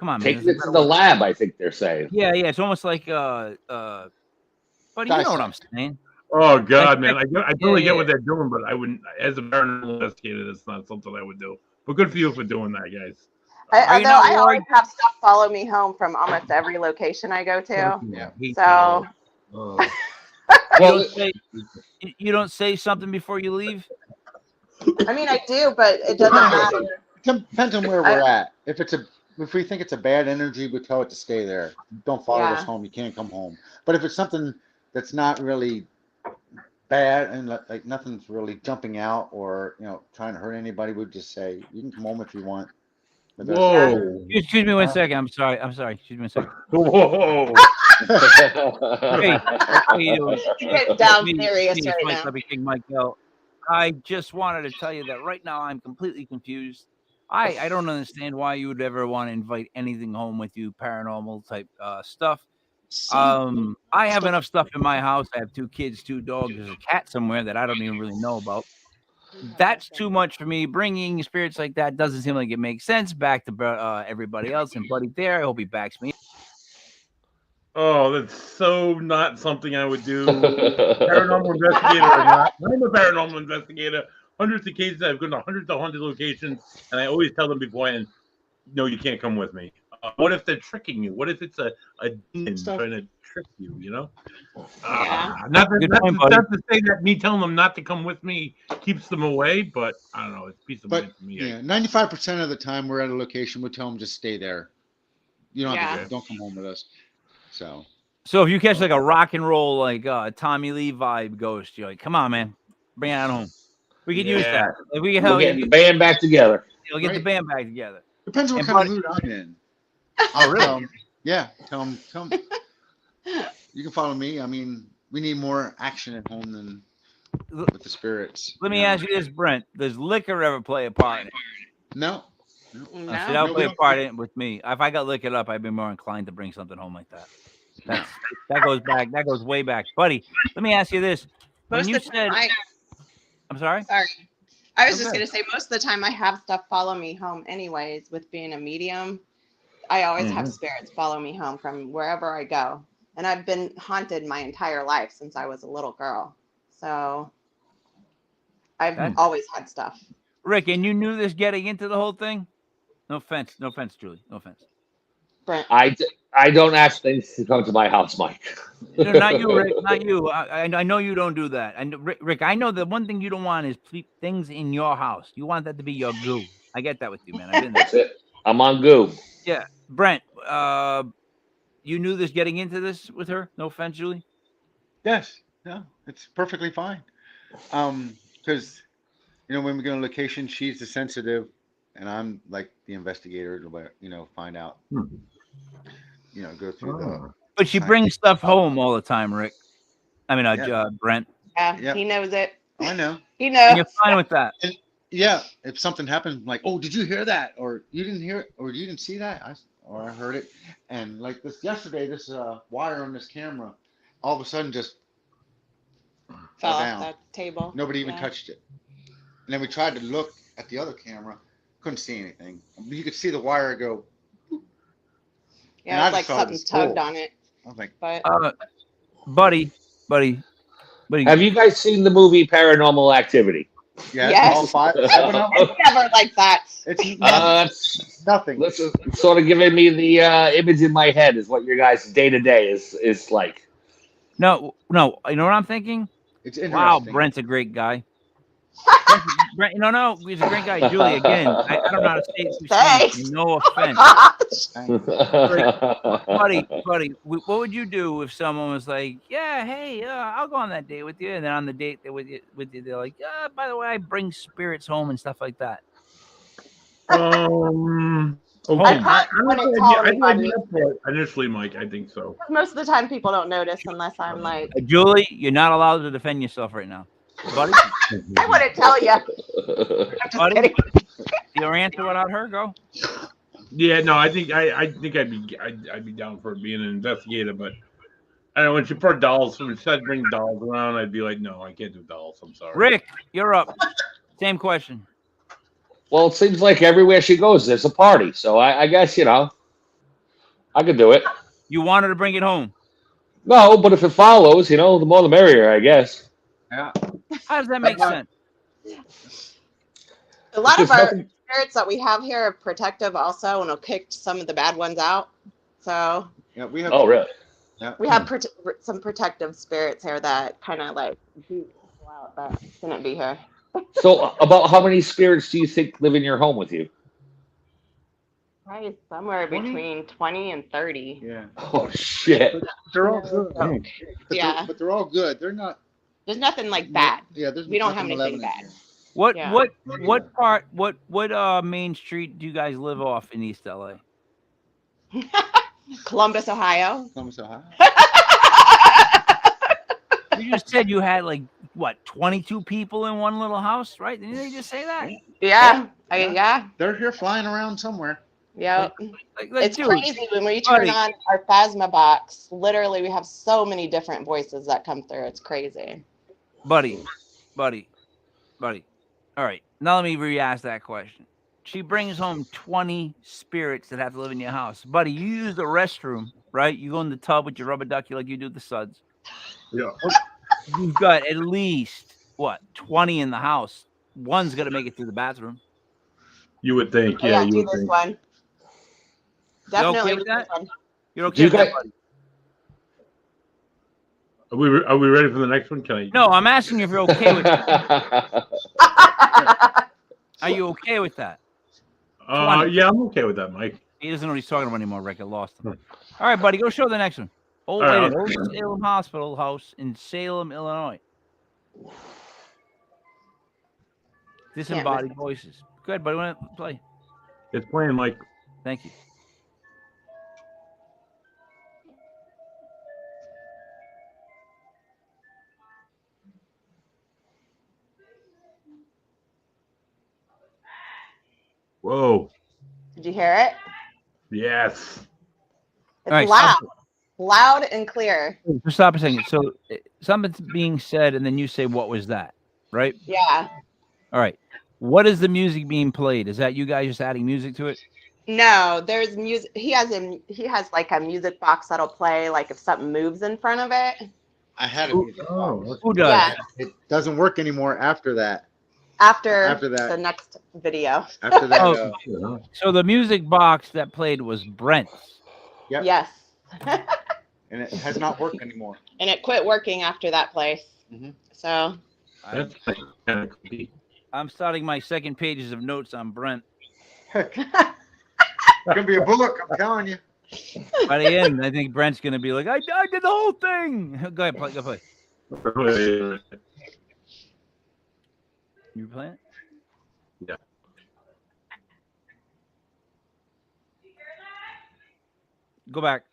on, man. Taking it to the lab, I think they're saying. Yeah, it's almost like but you know what I'm saying. Oh God, man! I totally Yeah. get what they're doing, but I wouldn't. As a paranormal investigator, that's not something I would do. But good for you for doing that, guys. Are you Although not I always worried? have stuff follow me home from almost every location I go to. Yeah. So Oh. Well, You don't say something before you leave. I mean I do, but it doesn't matter. It depends on where we're at. If we think it's a bad energy, we tell it to stay there. Don't follow us Yeah. home. You can't come home. But if it's something that's not really bad and like nothing's really jumping out or trying to hurt anybody, we'd just say you can come home if you want. But that's- Whoa! Excuse me one second. I'm sorry. Excuse me one second. Whoa! Hey, how you doing? You're getting down Me- serious me, right Mike, now. let me kick Mike out. I just wanted to tell you that right now I'm completely confused. I don't understand why you would ever want to invite anything home with you, paranormal type stuff. I have enough stuff in my house. I have 2 kids, 2 dogs. There's a cat somewhere that I don't even really know about. That's too much for me. Bringing spirits like that doesn't seem like it makes sense. Back to everybody else and Buddy Thayer. I hope he backs me. Oh, that's so not something I would do. Paranormal investigator or not. I'm a paranormal investigator. Hundreds of cases. I've gone to hundreds of haunted locations, and I always tell them beforehand, no, you can't come with me. What if they're tricking you? What if it's a demon trying to trick you, Not to say that me telling them not to come with me keeps them away, but I don't know. It's peace of mind for me. Yeah, 95% of the time we're at a location, we tell them just stay there. You don't come home with us. So if you catch like a rock and roll, like Tommy Lee vibe ghost, you're like, come on, man, bring it on home. We could use that. If we can we'll get the band back together. We'll get the band back together. Depends on what kind of mood I'm in. Oh, really? Yeah. Tell them, come. You can follow me. I mean, we need more action at home than with the spirits. Let me ask you this, Brent. Does liquor ever play a part in it? No. See, that'll play a part in it with me. If I got liquored up, I'd be more inclined to bring something home like that. That goes back. That goes way back, buddy. Let me ask you this: when Most you of the said, time, I'm sorry. I was just Okay. gonna say most of the time I have stuff follow me home anyways. With being a medium, I always have spirits follow me home from wherever I go, and I've been haunted my entire life since I was a little girl. So I've always had stuff. Rick, and you knew this getting into the whole thing? No offense, Julie. No offense. Brent. I don't ask things to come to my house, Mike. No, not you, Rick. Not you. I know you don't do that. And Rick, I know the one thing you don't want is things in your house. You want that to be your goo. I get that with you, man. I've been there. That's it. I'm on goo. Yeah, Brent. You knew this getting into this with her? No offense, Julie. Yes, no, it's perfectly fine. Because when we go on location, she's the sensitive, and I'm like the investigator to find out. Go through the. But she brings stuff home all the time, Rick. I mean, Brent. Yeah, Yep. he knows it. I know. He And knows. you're fine with that. Yeah, if something happens, like, oh, did you hear that? Or you didn't hear it? Or you didn't see that? I heard it. And like yesterday, this wire on this camera, all of a sudden just Fell off down. that table. Nobody even Yeah. touched it. And then we tried to look at the other camera, couldn't see anything. You could see the wire go. Yeah, And it's I like just thought it something was tugged full. on it. I was like, But Buddy. Have you guys seen the movie Paranormal Activity? yeah, Yes. all seven of them. it's never like that. It's nothing. Listen, it's sort of giving me the image in my head is what your guys' day to day is like. No. You know what I'm thinking? It's interesting. Wow, Brent's a great guy. Brent, no, he's a great guy. Julie, again, I don't know how to say it. Thanks. No Oh my offense. gosh. Buddy, what would you do if someone was like, yeah, hey, I'll go on that date with you, and then on the date with you, they're like, by the way, I bring spirits home and stuff like that. Okay. I probably wouldn't tell anybody. Initially, Mike, I think so. Most of the time, people don't notice unless I'm like, Julie, you're not allowed to defend yourself right now, buddy. I wouldn't tell you. I'm just Buddy? kidding. Your answer without her, go. Yeah, no, I think I'd be down for being an investigator, but I don't know when she brought dolls. When she said bring dolls around, I'd be like, no, I can't do dolls. I'm sorry. Rick, you're up. Same question. Well, it seems like everywhere she goes, there's a party. So I guess, I could do it. You wanted to bring it home. No, but if it follows, the more the merrier, I guess. Yeah. How does that make sense? A lot of There's our nothing- spirits that we have here are protective also, and will kick some of the bad ones out. So Yeah, we have. Oh, really? Yeah. we have some protective spirits here that kind of like beat people out that shouldn't be here. So about how many spirits do you think live in your home with you? Probably somewhere 20? between 20 and 30. Yeah. Oh, shit. They're all good. But Yeah. but they're all good. They're not. There's nothing like bad. Yeah. There's We don't have nothing anything 11 bad. in What Yeah. what main street do you guys live off in East LA? Columbus, Ohio. here. Columbus, Ohio. You just said you had 22 people in one little house, right? Didn't they just say that? Yeah. Yeah. Yeah. They're here flying around somewhere. Yeah. It's dude, crazy when we turn buddy. on our Phasma box. Literally, we have so many different voices that come through. It's crazy. buddy. All right, now let me re-ask that question. She brings home 20 spirits that have to live in your house, buddy. You use the restroom, right? You go in the tub with your rubber ducky like you do the suds. Yeah. You've got at least 20 in the house. One's gonna make it to the bathroom. You would think, Oh, yeah, yeah, you do would this think. one. Definitely okay do with this that? one. You're Do okay you with that, guys- buddy? Are we ready for the next one? Can I? No, I'm asking you if you're okay with that. Are you okay with that? Yeah, I'm okay with that, Mike. He doesn't know what he's talking about anymore, Rick. I lost him. All right, buddy, go show the next one. Old All right, lady, I'll- Old Salem Hospital House in Salem, Illinois. Disembodied voices. Go ahead, buddy. Want to play? It's playing, Mike. Thank you. Whoa. Did you hear it? Yes. It's All right, loud. stop Loud and clear. Just stop a second. So something's being said, and then you say, "What was that?" Right? Yeah. All right. What is the music being played? Is that you guys just adding music to it? No, there's music. He has like a music box that'll play like if something moves in front of it. I had a music Oh, box. Who does? Yeah. It doesn't work anymore after that. After that. the next video. After that, Oh. So the music box that played was Brent's. Yep. Yes. and it has not worked anymore. And it quit working after that place. Mhm. So that's kind of creepy. I'm starting my second pages of notes on Brent. It's gonna be a book, I'm telling you. By the end, I think Brent's gonna be like, I did the whole thing. Go ahead, play. Go play. You playing? Yeah. Go back.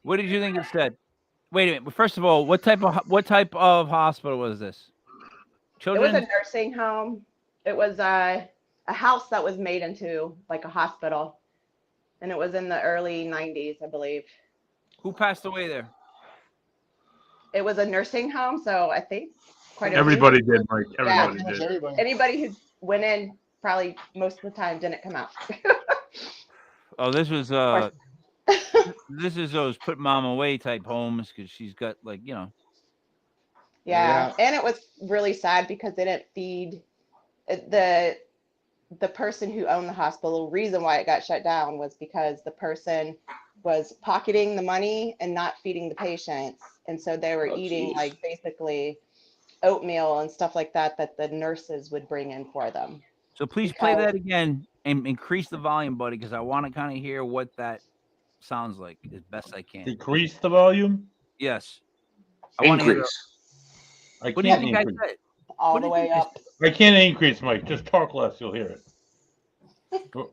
What did you think it said? Wait a minute. First of all, what type of hospital was this? it Children. was a nursing home. It was a house that was made into like a hospital. And it was in the early 90s, I believe. Who passed away there? It was a nursing home, so I think quite a few. Everybody did, Mike. Yeah. Everybody did. Everybody. Anybody who went in probably most of the time didn't come out. Oh, this was this is those put mom away type homes because she's got like Yeah. And it was really sad because they didn't feed the person who owned the hospital. The reason why it got shut down was because the person was pocketing the money and not feeding the patients. And so they were eating like basically oatmeal and stuff like that the nurses would bring in for them. So please play that again and increase the volume, buddy, because I want to kind of hear what that sounds like as best I can. Decrease the volume. Yes. I want to hear. I What do you can't think I increase. said? All What the do you way think I up. I can't increase, Mike. Just talk less. You'll hear it. Oh,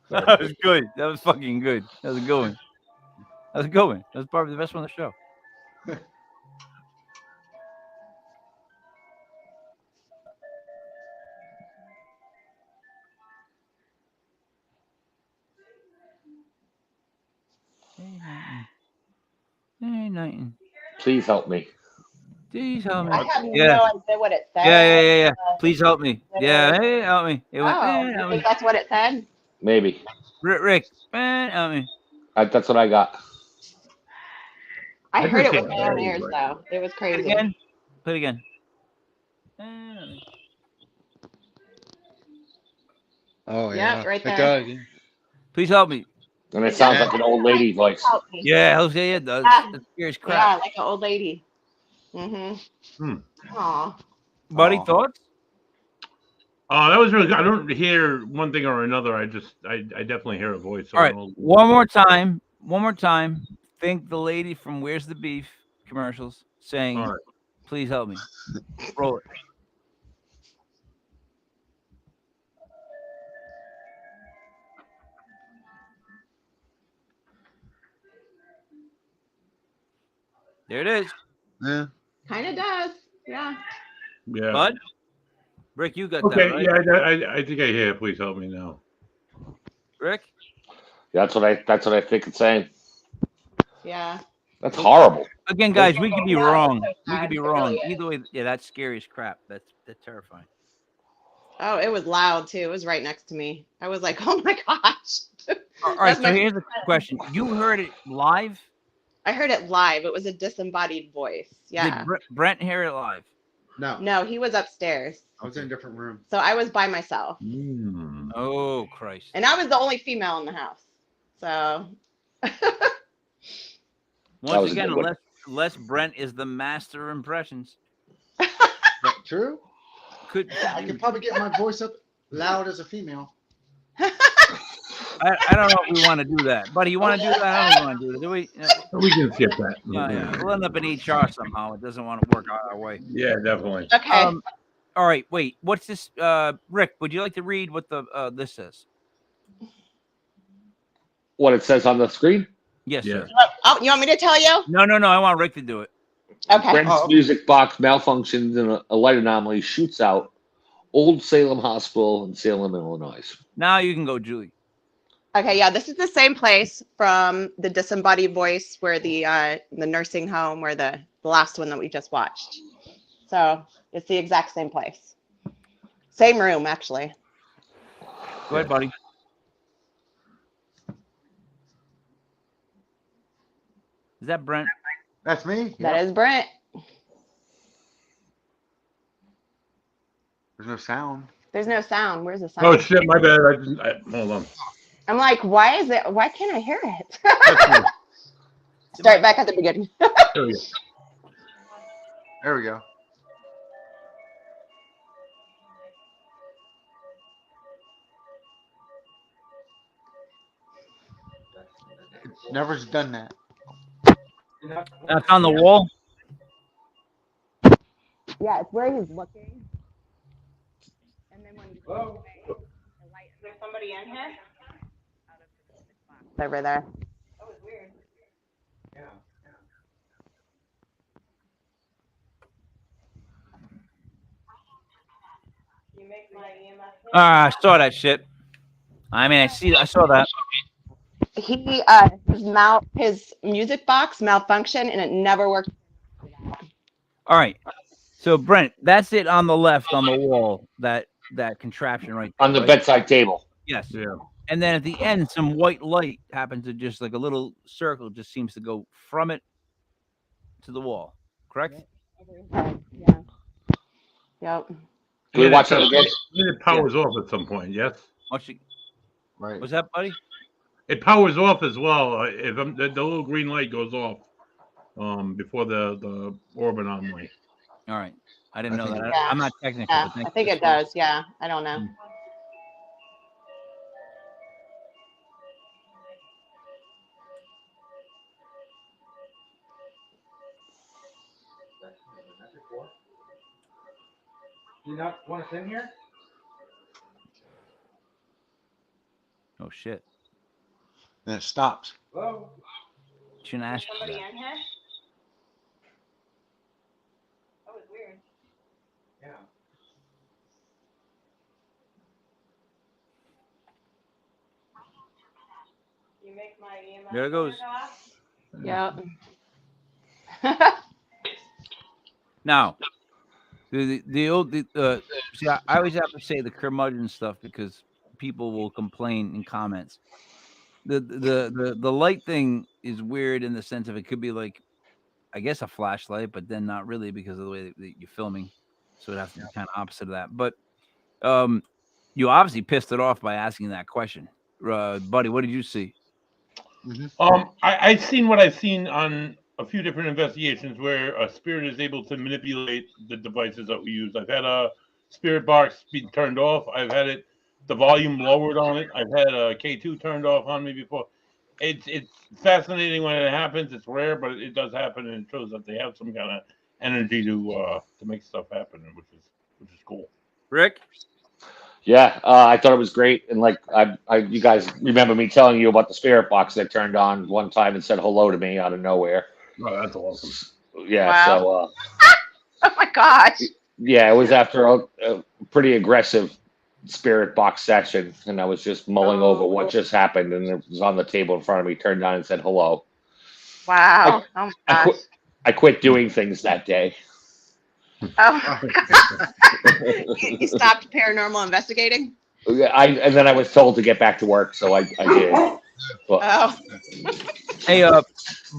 sorry. That was good. That was fucking good. That was a good one. That was a good one. That was probably the best one on the show. Hey, nothing. Please help me. Please help me. I have Yeah. no idea what it said. Yeah. Please help me. Yeah, hey, help me. It went, Oh, hey, you help think me. that's what it said? Maybe. Rick, help me. That's what I got. I I heard it just with can't my own hear ears you, though. It was Play it crazy. again. Play it again. Help me. Oh Yeah, right there. It does. Yeah. Please help me. And it sounds like an old lady voice. Help me. Yeah, Jose, it does. Yeah. It scares Yeah, crap. like an old lady. Mm-hmm. Aw. Buddy, Aw. thoughts? Oh, that was really good. I don't hear one thing or another. I definitely hear a voice. So All I right, don't- one more time. Think the lady from Where's the Beef commercials saying, All right. please help me. Roll it. There it is. Yeah. Kind of does. Yeah. Yeah. Bud? Rick, you got Okay. that, right? Yeah. I think I hear. It. Please help me now. Rick? That's what I think it's saying. Yeah. That's horrible. Again, guys, we could be Yeah, wrong. it's so We could sad. be It wrong. really is. Either way, yeah, that's scary as crap. That's terrifying. Oh, it was loud too. It was right next to me. I was like, oh my gosh. All right, That's so my- here's the question. You heard it live? I heard it live. It was a disembodied voice. Yeah. Did Brent hear it live? No, No, he was upstairs. I was in a different room. So I was by myself. Hmm. Oh, Christ. And I was the only female in the house. So That Once was a again, good one. unless Brent is the master of impressions. Is that true? Could I could probably get my voice up loud as a female. I don't know if we want to do that. Buddy, you want to do that? I don't want to do that. Do we? We can skip that. Yeah. We'll end up in HR somehow. It doesn't want to work out our way. Yeah, definitely. okay. All right, wait. What's this? Rick, would you like to read what the this says? What it says on the screen? Yes, Yeah. sir. Oh, you want me to tell you? No. I want Rick to do it. Okay. Brent's music box malfunctions and a light anomaly shoots out Old Salem Hospital in Salem, Illinois. Now you can go, Julie. Okay, yeah, this is the same place from the disembodied voice where the nursing home where the last one that we just watched. So it's the exact same place. Same room, actually. Go ahead, buddy. Is that Brent? That's me. That is Brent. There's no sound. There's no sound. Where's the sound? Oh shit, my bad. Hold on. I'm like, why can't I hear it? That's me. Start back at the beginning. There we go. There we go. Never's done that. That's on the wall. Yeah, it's where he's looking. And then when he's looking away, the light. Is there somebody in here? Over there. That was weird. Yeah. You make my EMF. I saw that shit. I saw that. His music box malfunctioned and it never worked. All right. So Brent, that's it on the left on the wall. That contraption right there, On the right? bedside table. Yes. Yeah. And then at the end, some white light happens to just like a little circle just seems to go from it to the wall. Correct? Yeah. Yep. Can we watch that again? It powers off at some point, yes? Right. Was that, buddy? It powers off as well. If the little green light goes off before the orbit anomaly. All right. I didn't know that. Yeah. I'm not technical. Yeah, but I think it does. Yeah, I don't know. You not want us in here? Oh shit. Then it stops. Hello? Shouldn't ask you Somebody that. in here? That was weird. Yeah. You make my EMF. There it goes. Yep. Now, see, I always have to say the curmudgeon stuff because people will complain in comments. The light thing is weird in the sense of it could be like, I guess, a flashlight, but then not really because of the way that you're filming. So it has to be kind of opposite of that. But you obviously pissed it off by asking that question. Buddy, what did you see? I've seen what I've seen on a few different investigations where a spirit is able to manipulate the devices that we use. I've had a spirit box be turned off. I've had the volume lowered on it. I've had a K2 turned off on me before. It's fascinating when it happens. It's rare, but it does happen, and it shows that they have some kind of energy to make stuff happen, which is cool. Rick? Yeah, I thought it was great, and like you guys remember me telling you about the spirit box that turned on one time and said hello to me out of nowhere. Oh, that's awesome. Yeah, Wow. so Oh my gosh. yeah, it was after a pretty aggressive spirit box session, and I was just mulling over what just happened, and it was on the table in front of me, turned on and said hello. Wow. Oh my gosh. I quit doing things that day. Oh. You stopped paranormal investigating? And then I was told to get back to work, so I did. But, Oh. Hey,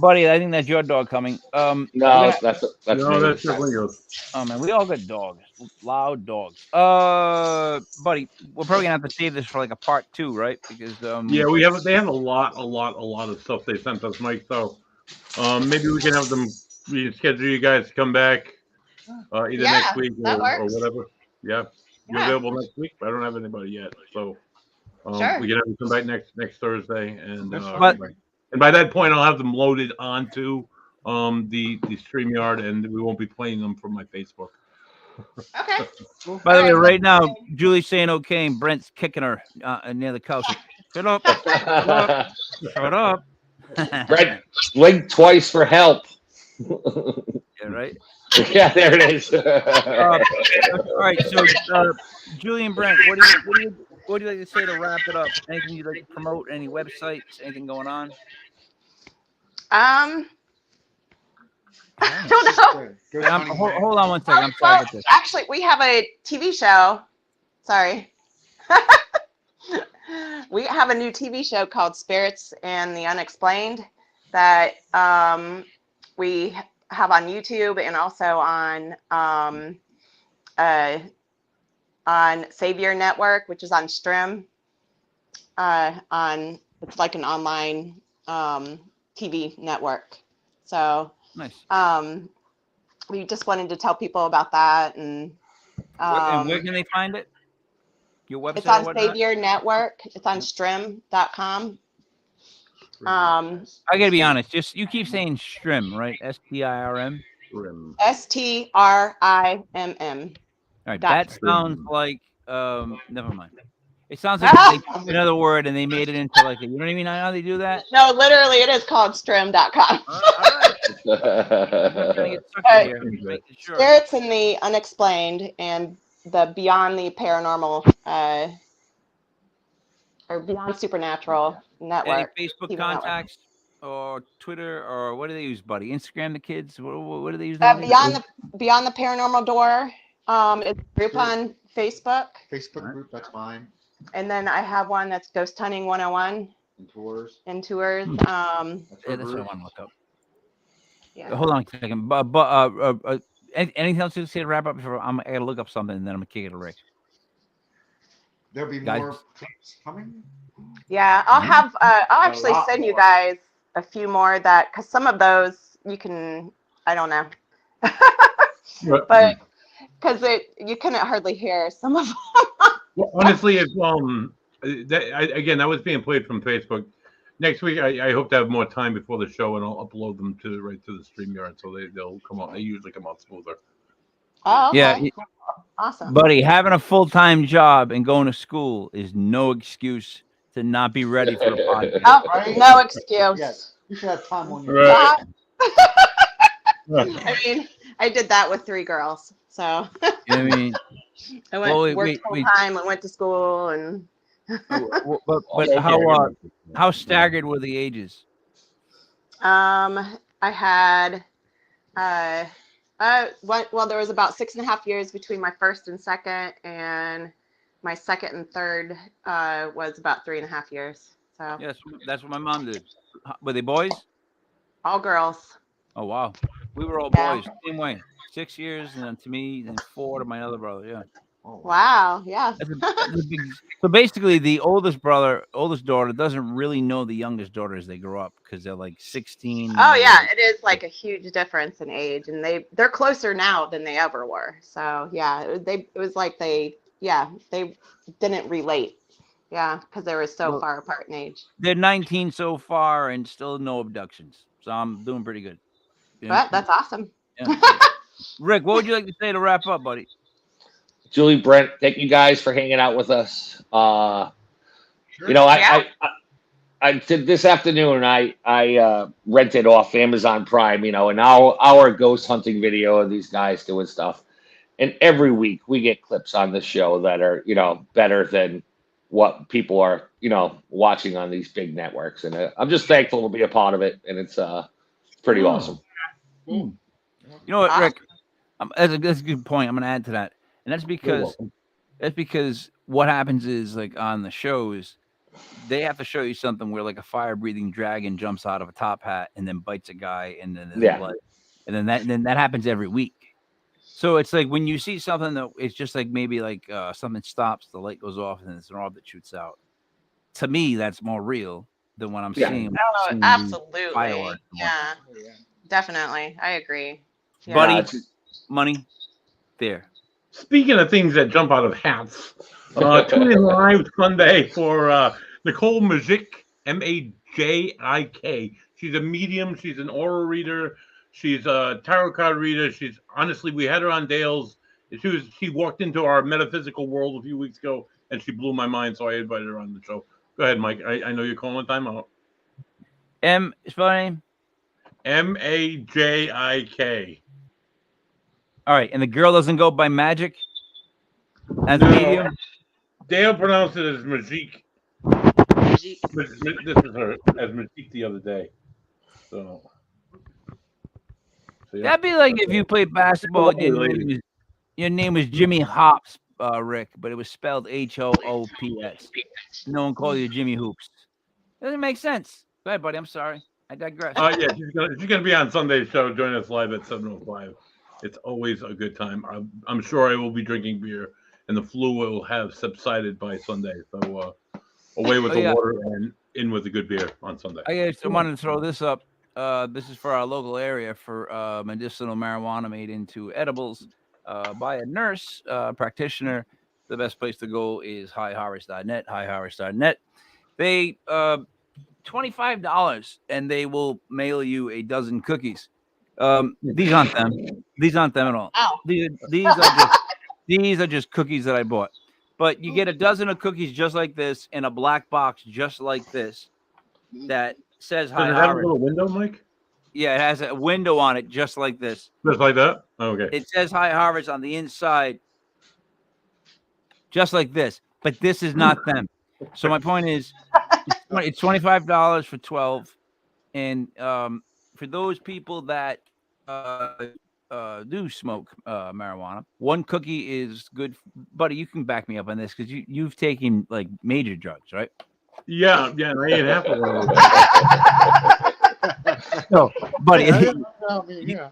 buddy, I think that's your dog coming. no, that's No, me. that's definitely yours. Oh man, we all got dogs, loud dogs. Buddy, we're probably gonna have to save this for like a part 2, right? Because Yeah, they have a lot of stuff they sent us, Mike. So maybe we can have them schedule you guys to come back either Yeah, next week that or works. whatever. Yeah, you're Yeah. available next week. But I don't have anybody yet, so Sure. we can have you come back next Thursday, and But- and by that point I'll have them loaded onto the StreamYard, and we won't be playing them from my Facebook. Okay. by the way, All right. right now, Julie's saying okay, and Brent's kicking her near the couch. Shut up! Shut up! Brent, blink twice for help. Yeah, there, right? Yeah, there it is. All right, so Julie and Brent, what do you like to say to wrap it up? Anything you'd like to promote? Any websites? Anything going on? I don't know. Hold on one second. I'm sorry about this. Actually, we have a TV show. Sorry. We have a new TV show called Spirits and the Unexplained that we have on YouTube and also on Savior Network, which is on Strim. It's like an online TV network. So Nice. We just wanted to tell people about that, and where can they find it? Your website? it's on Savior Network. It's on strim.com. I gotta be honest. Just you keep saying Strim, right? STIRM. STRIMM. All right. That sounds like never mind. It sounds like they took another word and they made it into like a, you know what I mean? How they do that? No, literally, it is called strim.com. All right. I'm gonna get stuck in here. Making sure. Spirits and the Unexplained and the Beyond the Paranormal or Beyond Supernatural Network. Any Facebook TV contacts or Twitter or what do they use, buddy? Instagram, the kids? What do they use? Beyond the Paranormal Door. It's a group on Facebook. Facebook group, that's fine. And then I have one that's Ghost Hunting 101 And tours. and tours. That's Yeah, our that's what I group. want to look up. Yeah. Hold on a second. Anything else to say to wrap up? Before I gotta look up something and then I'm gonna kick it to Rick. There'll be Guys. more clips coming. Yeah, I'll actually lot send you more. guys a few more because some of those you can, I don't know, but because you couldn't hardly hear some of them. Well, honestly, if that was being played from Facebook. Next week, I hope to have more time before the show, and I'll upload them right to the StreamYard, so they'll come out. They usually come out smoother. Oh, okay. Yeah, Awesome. buddy, having a full-time job and going to school is no excuse to not be ready for a podcast. Oh, Right? no excuse. Yes, you should have time on your. Right. I mean, I did that with 3 girls, so You know what I mean? I went Well, worked full time and went to school and. But how staggered were the ages? I had well, there was about 6.5 years between my first and second, and my second and third was about 3.5 years. So Yes, that's what my mom did. Were they boys? all girls. Oh wow, we were all Yeah. boys. Same way. 6 years, and then to me, then 4 to my other brother. Yeah. Oh, Wow. Yeah. That's a big, so basically, the oldest daughter doesn't really know the youngest daughter as they grow up because they're like 16. Oh yeah, it is like a huge difference in age, and they're closer now than they ever were. So yeah, it was like they didn't relate. Yeah, because they were so Well, far apart in age. They're 19 so far and still no abductions. So I'm doing pretty good. You know? But that's awesome. Yeah. Rick, what would you like to say to wrap up, buddy? Julie, Brent, thank you guys for hanging out with us. sure. You know, I did this afternoon. I rented off Amazon Prime, you know, an hour ghost hunting video of these guys doing stuff. And every week we get clips on the show that are, you know, better than what people are, you know, watching on these big networks. And I'm just thankful to be a part of it. And it's pretty awesome. You know what, Rick? That's a good point. I'm going to add to that. And that's because what happens is, like, on the shows, they have to show you something where like a fire breathing dragon jumps out of a top hat and then bites a guy and then blood. And then that happens every week. So it's like when you see something that it's just like maybe like something stops, the light goes off, and then it's an orb that shoots out. To me, that's more real than what I'm seeing. Oh, absolutely. Fireworks. Yeah, definitely. I agree. Yeah. Buddy, Money Thayer. Speaking of things that jump out of hats, tune in live Sunday for Nicole Majik, Majik. She's a medium. She's an aura reader. She's a tarot card reader. She's honestly, we had her on Dale's. She walked into our metaphysical world a few weeks ago, and she blew my mind. So I invited her on the show. Go ahead, Mike. I know you're calling time out. Spell her name. Majik. All right, and the girl doesn't go by magic as a No. medium. Dale pronounced it as Majik. Magic. This is her as Majik the other day. So yeah. That'd be like if you played basketball. Your name was Jimmy Hops, Rick, but it was spelled Hoops. No one called you Jimmy Hoops. Doesn't make sense. Go ahead, buddy. I'm sorry. I digress. Yeah, she's gonna be on Sunday's show. Join us live at 7:05. It's always a good time. I'm sure I will be drinking beer, and the flu will have subsided by Sunday. So away with the water and in with the good beer on Sunday. I wanted to throw this up. This is for our local area for medicinal marijuana made into edibles by a nurse practitioner. The best place to go is highharvest.net. Highharvest.net. They $25, and they will mail you a dozen cookies. These aren't them. These aren't them at all. Ow. These are just cookies that I bought. But you get a dozen of cookies just like this in a black box just like this that says Does High it have a Harvest. little window, Mike? Yeah, it has a window on it just like this. Just like that? Okay. It says High Harvest on the inside just like this. But this is not them. So my point is it's $25 for 12. And for those people that do smoke marijuana, one cookie is good. Buddy, you can back me up on this because you've taken like major drugs, right? Yeah, and I ate half of one. No, buddy, Yeah.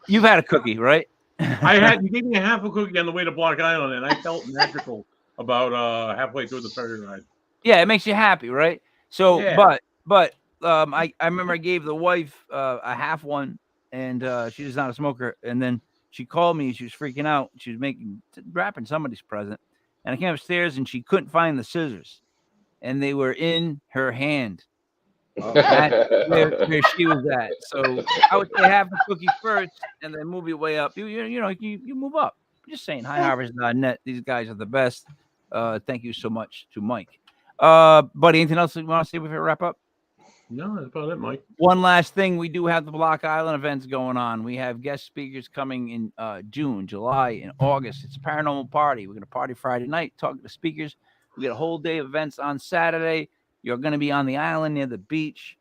you've had a cookie, right? You gave me a half a cookie on the way to Block Island, and I felt magical about halfway through the ferry ride. Yeah, it makes you happy, right? So, Yeah. but I remember I gave the wife a half one, and she was not a smoker. And then she called me. She was freaking out. She was wrapping somebody's present. And I came upstairs, and she couldn't find the scissors, and they were in her hand. That's where she was at. So I would say have the cookie first, and then move your way up. You move up. I'm just saying, highharvest.net. These guys are the best. Thank you so much to Mike. Buddy, anything else you want to say before we wrap up? No, that's about it, Mike. One last thing, we do have the Block Island events going on. We have guest speakers coming in June, July, and August. It's a paranormal party. We're going to party Friday night, talking to speakers. We got a whole day of events on Saturday. You're going to be on the island near the beach.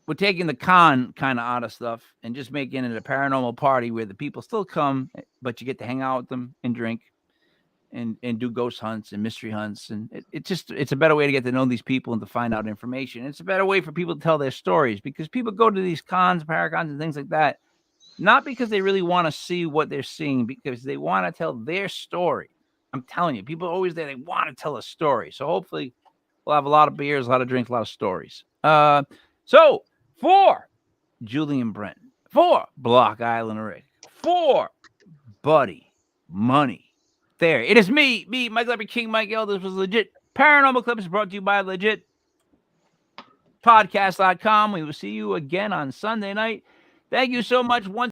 We're taking the con kind of out of stuff and just making it a paranormal party where the people still come, but you get to hang out with them and drink and do ghost hunts and mystery hunts. And it's a better way to get to know these people and to find out information. It's a better way for people to tell their stories, because people go to these cons, paracons, and things like that, not because they really want to see what they're seeing, because they want to tell their story. I'm telling you, people are always there. They want to tell a story. So hopefully we'll have a lot of beers, a lot of drinks, a lot of stories. So for Julian Brent, for Block Island Rick, for Buddy Money Thayer, it is me, Mike Leopard King, Mike L. This was Legit Paranormal Clips, brought to you by Legit Podcast.com. We will see you again on Sunday night. Thank you so much once